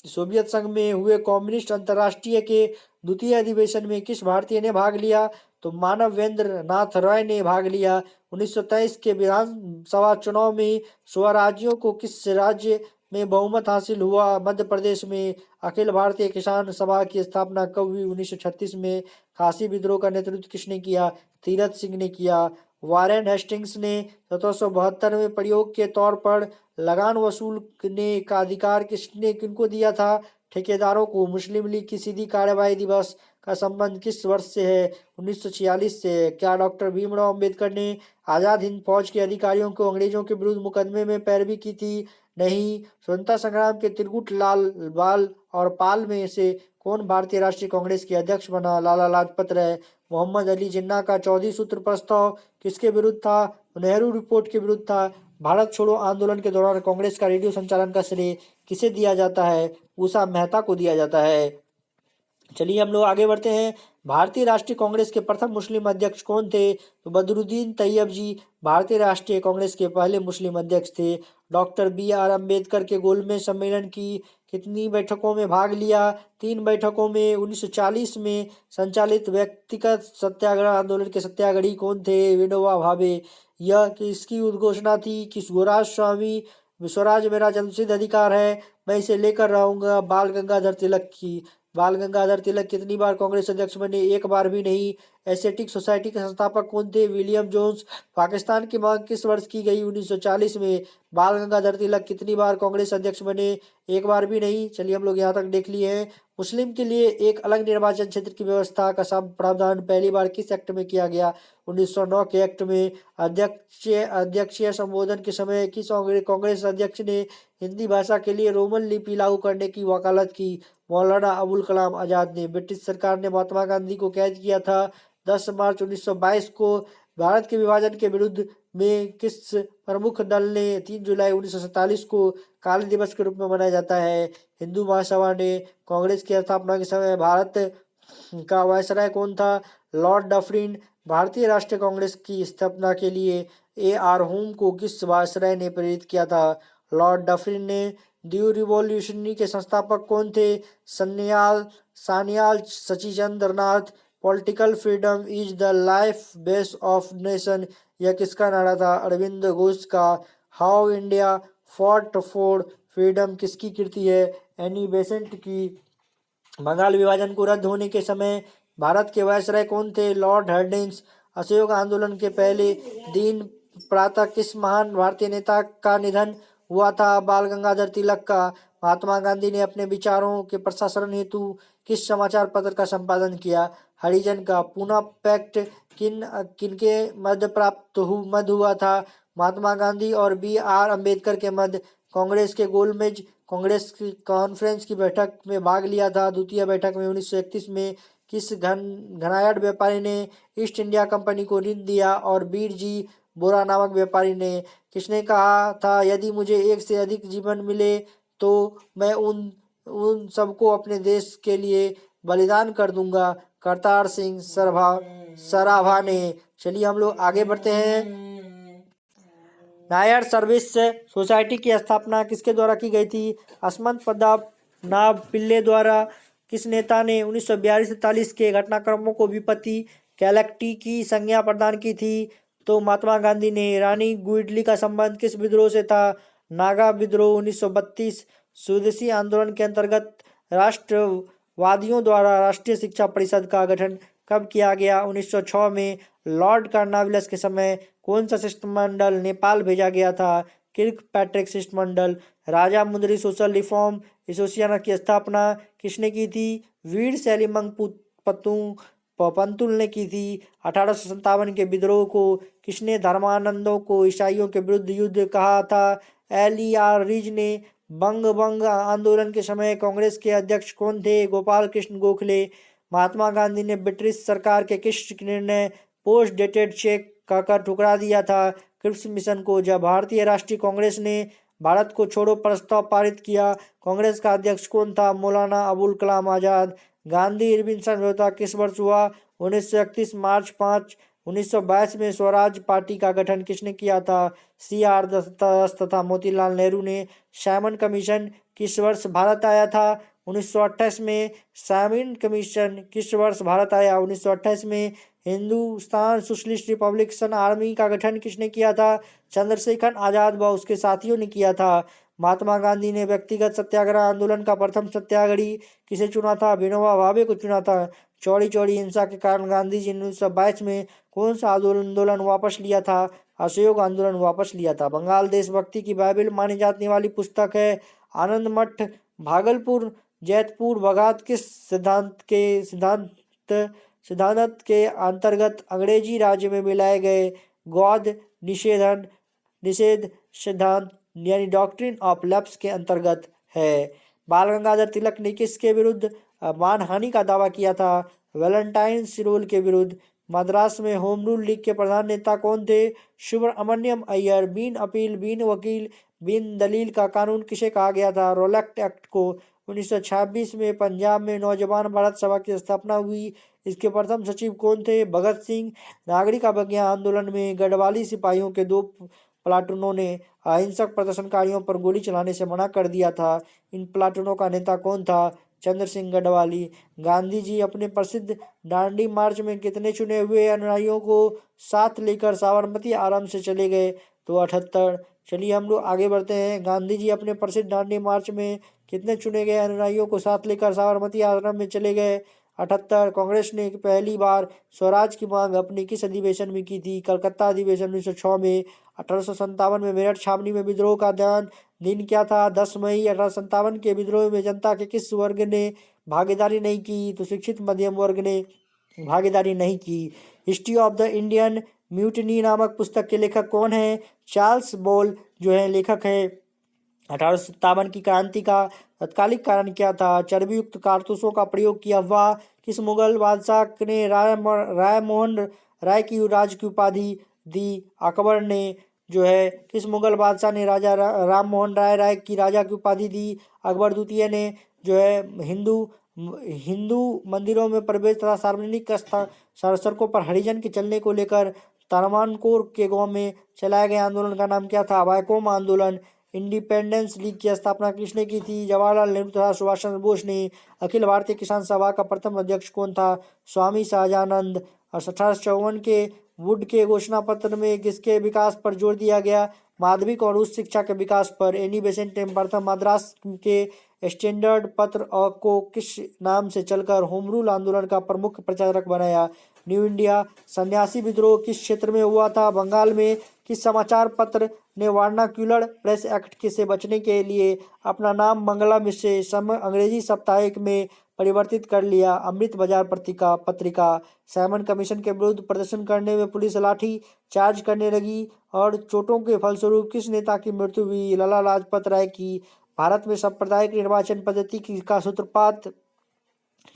सोवियत संघ में हुए कम्युनिस्ट अंतर्राष्ट्रीय के द्वितीय अधिवेशन में किस भारतीय ने भाग लिया? तो मानवेंद्र नाथ रॉय ने भाग लिया। 1923 के विधानसभा चुनाव में स्वराज्यों को किस राज्य में बहुमत हासिल हुआ? मध्य प्रदेश में। अखिल भारतीय किसान सभा की स्थापना कब हुई? 1936 में। खासी विद्रोह का नेतृत्व किसने किया? तीरथ सिंह ने किया। वारेन हेस्टिंग्स ने 1772 में प्रयोग के तौर पर लगान वसूलने का अधिकार किनको दिया था? ठेकेदारों को। मुस्लिम लीग की सीधी कार्यवाही दिवस का संबंध किस वर्ष से है? 1946 से। क्या डॉक्टर भीमराव अंबेडकर ने आजाद हिंद फौज के अधिकारियों को अंग्रेजों के विरुद्ध मुकदमे में पैरवी की थी? नहीं। स्वतंत्रता संग्राम के त्रिकुट लाल बाल और पाल में से कौन भारतीय राष्ट्रीय कांग्रेस के अध्यक्ष बना? लाला लाजपत राय। मोहम्मद अली जिन्ना का 14 सूत्र प्रस्ताव किसके विरुद्ध था? नेहरू रिपोर्ट के विरुद्ध था। भारत छोड़ो आंदोलन के दौरान कांग्रेस का रेडियो संचालन का श्रेय किसे दिया जाता है? उषा मेहता को दिया जाता है। चलिए हम लोग आगे बढ़ते हैं। भारतीय राष्ट्रीय कांग्रेस के प्रथम मुस्लिम अध्यक्ष कौन थे? तो बदरुद्दीन तैयब जी भारतीय राष्ट्रीय कांग्रेस के पहले मुस्लिम अध्यक्ष थे। Doctor B R. अम्बेडकर के गोलमेज सम्मेलन की कितनी बैठकों में भाग लिया? 3 बैठकों में। 1940 में संचालित व्यक्तिगत सत्याग्रह आंदोलन के सत्याग्रही कौन थे? विनोबा भावे। यह किसकी उद्घोषणा थी? कि स्वराज मेरा जन्मसिद्ध अधिकार है, मैं इसे लेकर रहूंगा, बाल गंगाधर तिलक की। बाल गंगाधर तिलक कितनी बार कांग्रेस अध्यक्ष बने? एक बार भी नहीं। एस्थेटिक सोसाइटी के संस्थापक कौन थे? William Jones. पाकिस्तान की मांग किस वर्ष की गई? 1940 में। बाल गंगाधर तिलक कितनी बार कांग्रेस अध्यक्ष बने? एक बार भी नहीं। चलिए हम लोग यहाँ तक देख लिए हैं। मुस्लिम के लिए एक अलग निर्वाचन क्षेत्र की व्यवस्था का प्रावधान पहली बार किस एक्ट में किया गया? 1909 के एक्ट में। अध्यक्षीय संबोधन के समय किस कांग्रेस अध्यक्ष ने हिंदी भाषा के लिए रोमन लिपि लागू करने की वकालत की? मौलाना अबुल कलाम आजाद ने। ब्रिटिश सरकार ने महात्मा गांधी को कैद किया था 10 मार्च 1922 को। भारत के विभाजन के विरुद्ध में किस प्रमुख दल ने 3 जुलाई 1947 को काले दिवस के रूप में मनाया जाता है? हिंदू महासभा ने। कांग्रेस की स्थापना के समय भारत का वायसराय कौन था? Lord Dufferin. भारतीय राष्ट्रीय कांग्रेस की स्थापना के लिए ए.आर. होम को किस वायसराय ने प्रेरित किया था? लॉर्ड डफरिन ने। न्यू रिवॉल्यूशनरी के संस्थापक कौन थे? Sanyal Sachichandranath. Political freedom is the life base of nation, यह किसका नारा था? अरविंद घोष का। How India fought for freedom किसकी कृति है? एनी बेसेंट की। बंगाल विभाजन को रद्द होने के समय भारत के वायसराय कौन थे? Lord Hardinge. असहयोग आंदोलन के पहले दिन प्रातः किस महान भारतीय नेता का निधन हुआ था? बाल गंगाधर तिलक का। महात्मा गांधी ने अपने विचारों के प्रसारण हेतु किस समाचार पत्र का संपादन किया? हरिजन का। पूना पैक्ट किनके मध्य हुआ था? महात्मा गांधी और बी.आर. अम्बेडकर के मध्य। कांग्रेस के गोलमेज कांग्रेस की कॉन्फ्रेंस की बैठक में भाग लिया था। द्वितीय बैठक में 1931 में। किस घनायड़ व्यापारी ने ईस्ट इंडिया कंपनी को ऋण दिया? और बीर जी बोरा नामक व्यापारी ने? किसने कहा था यदि मुझे एक से अधिक जीवन मिले तो मैं उन उन सबको अपने देश के लिए बलिदान कर दूंगा? करतार सिंह सराभा ने। चलिए हम लोग आगे बढ़ते हैं। नायर सर्विस सोसाइटी की स्थापना किसके द्वारा की गई थी? असमंत प्रताप नाभ पिल्ले द्वारा। किस नेता ने 1942-43 के घटनाक्रमों को विपत्ति कैलेक्टी की संज्ञा प्रदान की थी? तो महात्मा गांधी ने। रानी गुइडली का संबंध किस विद्रोह से था? नागा विद्रोह 1932। स्वदेशी आंदोलन के अंतर्गत राष्ट्रवादियों द्वारा राष्ट्रीय शिक्षा परिषद का गठन कब किया गया? 1906 में। लॉर्ड कार्नवालिस के समय कौन सा शिष्टमंडल नेपाल भेजा गया था? किर्क पैट्रिक शिष्टमंडल। राजा मुंदरी सोशल रिफॉर्म एसोसिएशन की स्थापना किसने की थी? वीर सैलिमंग पंतुल ने की थी। 1857 के विद्रोह को किसने धर्मानंदों को ईसाइयों के विरुद्ध युद्ध कहा था? LER रिज ने। बंग आंदोलन के समय कांग्रेस के अध्यक्ष कौन थे? गोपाल कृष्ण गोखले। महात्मा गांधी ने ब्रिटिश सरकार के किस निर्णय पोस्ट डेटेड चेक कहकर ठुकरा दिया था? क्रिप्स मिशन को। जब भारतीय राष्ट्रीय कांग्रेस ने भारत को छोड़ो प्रस्ताव पारित किया, कांग्रेस का अध्यक्ष कौन था? मौलाना अबुल कलाम आजाद। गांधी इरविन समझौता किस वर्ष हुआ? 1931 मार्च 5। 1922 में स्वराज पार्टी का गठन किसने किया था? CR दास तथा मोतीलाल नेहरू ने। साइमन कमीशन किस वर्ष भारत आया था? 1928 में। साइमन कमीशन किस वर्ष भारत आया? 1928 में। हिंदुस्तान सोशलिस्ट रिपब्लिकन आर्मी का गठन किसने किया था? चंद्रशेखर आजाद व उसके साथियों ने किया था। महात्मा गांधी ने व्यक्तिगत सत्याग्रह आंदोलन का प्रथम सत्याग्रही किसे चुना था? विनोबा भावे को चुना था। चौड़ी चौड़ी हिंसा के कारण गांधी जी ने 1922 में कौन सा आंदोलन वापस लिया था? असहयोग आंदोलन वापस लिया था। बंगाल देशभक्ति की बाइबल मानी जाने वाली पुस्तक है आनंद मठ भागलपुर जैतपुर बगात किस सिद्धांत के अंतर्गत अंग्रेजी राज्य में मिलाए गए गौध निषेध सिद्धांत यानी डॉक्ट्रिन ऑफ लैप्स के अंतर्गत है। बाल गंगाधर तिलक ने किसके विरुद्ध मानहानि का दावा किया था? वैलेंटाइन सिरोल के विरुद्ध। मद्रास में होम रूल लीग के प्रधान नेता कौन थे? सुब्रमण्यम अय्यर। बिन अपील बिन वकील बिन दलील का कानून किसे कहा गया था? रोलैक्ट एक्ट को। 1926 में पंजाब में नौजवान भारत सभा की स्थापना हुई। इसके प्रथम सचिव कौन थे? भगत सिंह। नागरिक अवज्ञा आंदोलन में गढ़वाली सिपाहियों के 2 प्लाटूनों ने अहिंसक प्रदर्शनकारियों पर गोली चलाने से मना कर दिया था। इन प्लाटूनों का नेता कौन था? चंद्र सिंह गढ़वाली। गांधी जी अपने प्रसिद्ध दांडी मार्च में कितने चुने हुए अनुयायियों को साथ लेकर साबरमती आश्रम से चले गए? तो 78। चलिए हम लोग आगे बढ़ते हैं। गांधी जी अपने प्रसिद्ध दांडी मार्च में कितने चुने गए अनुयायियों को साथ लेकर साबरमती आश्रम में चले गए? 78। कांग्रेस ने पहली बार स्वराज की मांग अपने किस अधिवेशन में की थी? कलकत्ता अधिवेशन 1906 में। 1857 में मेरठ छावनी में विद्रोह का दिन क्या था? 10 मई। 1857 के विद्रोह में जनता के किस वर्ग ने भागीदारी नहीं की? तो शिक्षित मध्यम वर्ग ने भागीदारी नहीं की। History of the Indian mutiny नामक पुस्तक के लेखक कौन है? चार्ल्स बॉल जो है लेखक है। 1857 की क्रांति का तत्कालिक कारण क्या था? चर्बी युक्त कारतूसों का प्रयोग की अफवाह। किस मुगल बादशाह ने राय मोहन राय की राज की उपाधि दी? अकबर ने। जो है किस मुगल बादशाह ने राजा राम मोहन राय की राजा की उपाधि दी? अकबर द्वितीय ने। जो है हिंदू मंदिरों में प्रवेश तथा सार्वजनिक सड़कों पर हरिजन के चलने को लेकर तारमानकोर के गांव में चलाए गए आंदोलन का नाम क्या था? वायकोम आंदोलन। इंडिपेंडेंस लीग की स्थापना किसने की थी? जवाहरलाल नेहरू तथा सुभाष चंद्र बोस ने। अखिल भारतीय किसान सभा का प्रथम अध्यक्ष कौन था? स्वामी सहजानंद। और 1854 के वुड के घोषणा पत्र में किसके विकास पर जोर दिया गया? माध्यमिक और उच्च शिक्षा के विकास पर। एनी बेसेंट ने प्रथम मद्रास के स्टैंडर्ड पत्र को किस नाम से चलकर होम रूल आंदोलन का प्रमुख प्रचारक बनाया? New India. सन्यासी विद्रोह किस क्षेत्र में हुआ था? बंगाल में। किस समाचार पत्र ने वर्नाक्यूलर प्रेस एक्ट से बचने के लिए अपना नाम मंगलम से अंग्रेजी साप्ताहिक में परिवर्तित कर लिया? अमृत बाजार पत्रिका। साइमन कमीशन के विरुद्ध प्रदर्शन करने में पुलिस लाठी चार्ज करने लगी और चोटों के फलस्वरूप किस नेता की मृत्यु हुई? लाला लाजपत राय की। भारत में सांप्रदायिक निर्वाचन पद्धति का सूत्रपात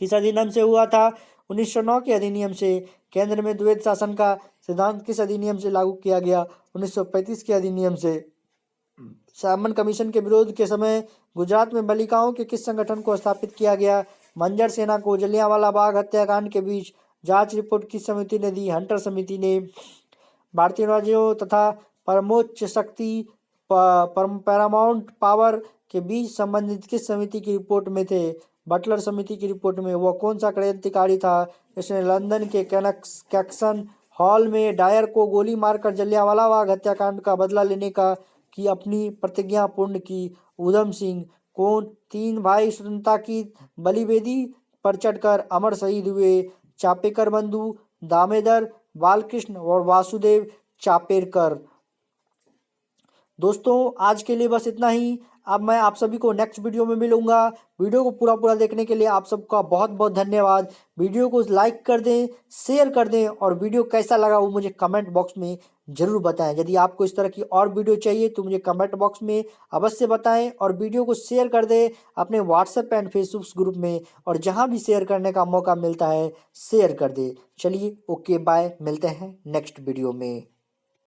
किस अधिनियम से हुआ था? 1909 के अधिनियम से। केंद्र में द्वैध शासन का सिद्धांत किस अधिनियम से लागू किया गया? 1935 के अधिनियम से। सामन कमीशन के विरोध के समय गुजरात में बालिकाओं के किस संगठन को स्थापित किया गया? मंजर सेना को। जलियांवाला बाग हत्याकांड के बीच जांच रिपोर्ट किस समिति ने दी? हंटर समिति ने। भारतीय राज्यों तथा परमोच्च शक्ति पैरामाउंट पावर के बीच संबंधित किस समिति की रिपोर्ट में थे? बटलर समिति की रिपोर्ट में। वह कौन सा क्रांतिकारी था जिसने लंदन के कैक्सन हॉल में डायर को गोली मारकर जलियांवाला बाग हत्याकांड का बदला लेने का की अपनी प्रतिज्ञा पूर्ण की? ऊधम सिंह। कौन 3 भाई स्वतंत्रता की बलिवेदी पर चढ़कर अमर शहीद हुए? चापेकर बंधु, दामोदर, बालकृष्ण और वासुदेव चापेकर। दोस्तों आज के लिए बस इतना ही। अब मैं आप सभी को नेक्स्ट वीडियो में मिलूंगा। वीडियो को पूरा देखने के लिए आप सबका बहुत बहुत धन्यवाद। वीडियो को लाइक कर दें, शेयर कर दें और वीडियो कैसा लगा वो मुझे कमेंट बॉक्स में ज़रूर बताएं। यदि आपको इस तरह की और वीडियो चाहिए तो मुझे कमेंट बॉक्स में अवश्य बताएं और वीडियो को शेयर कर दें अपने व्हाट्सएप एंड फेसबुक ग्रुप में, और जहां भी शेयर करने का मौका मिलता है शेयर कर दें। चलिए ओके बाय, मिलते हैं नेक्स्ट वीडियो में।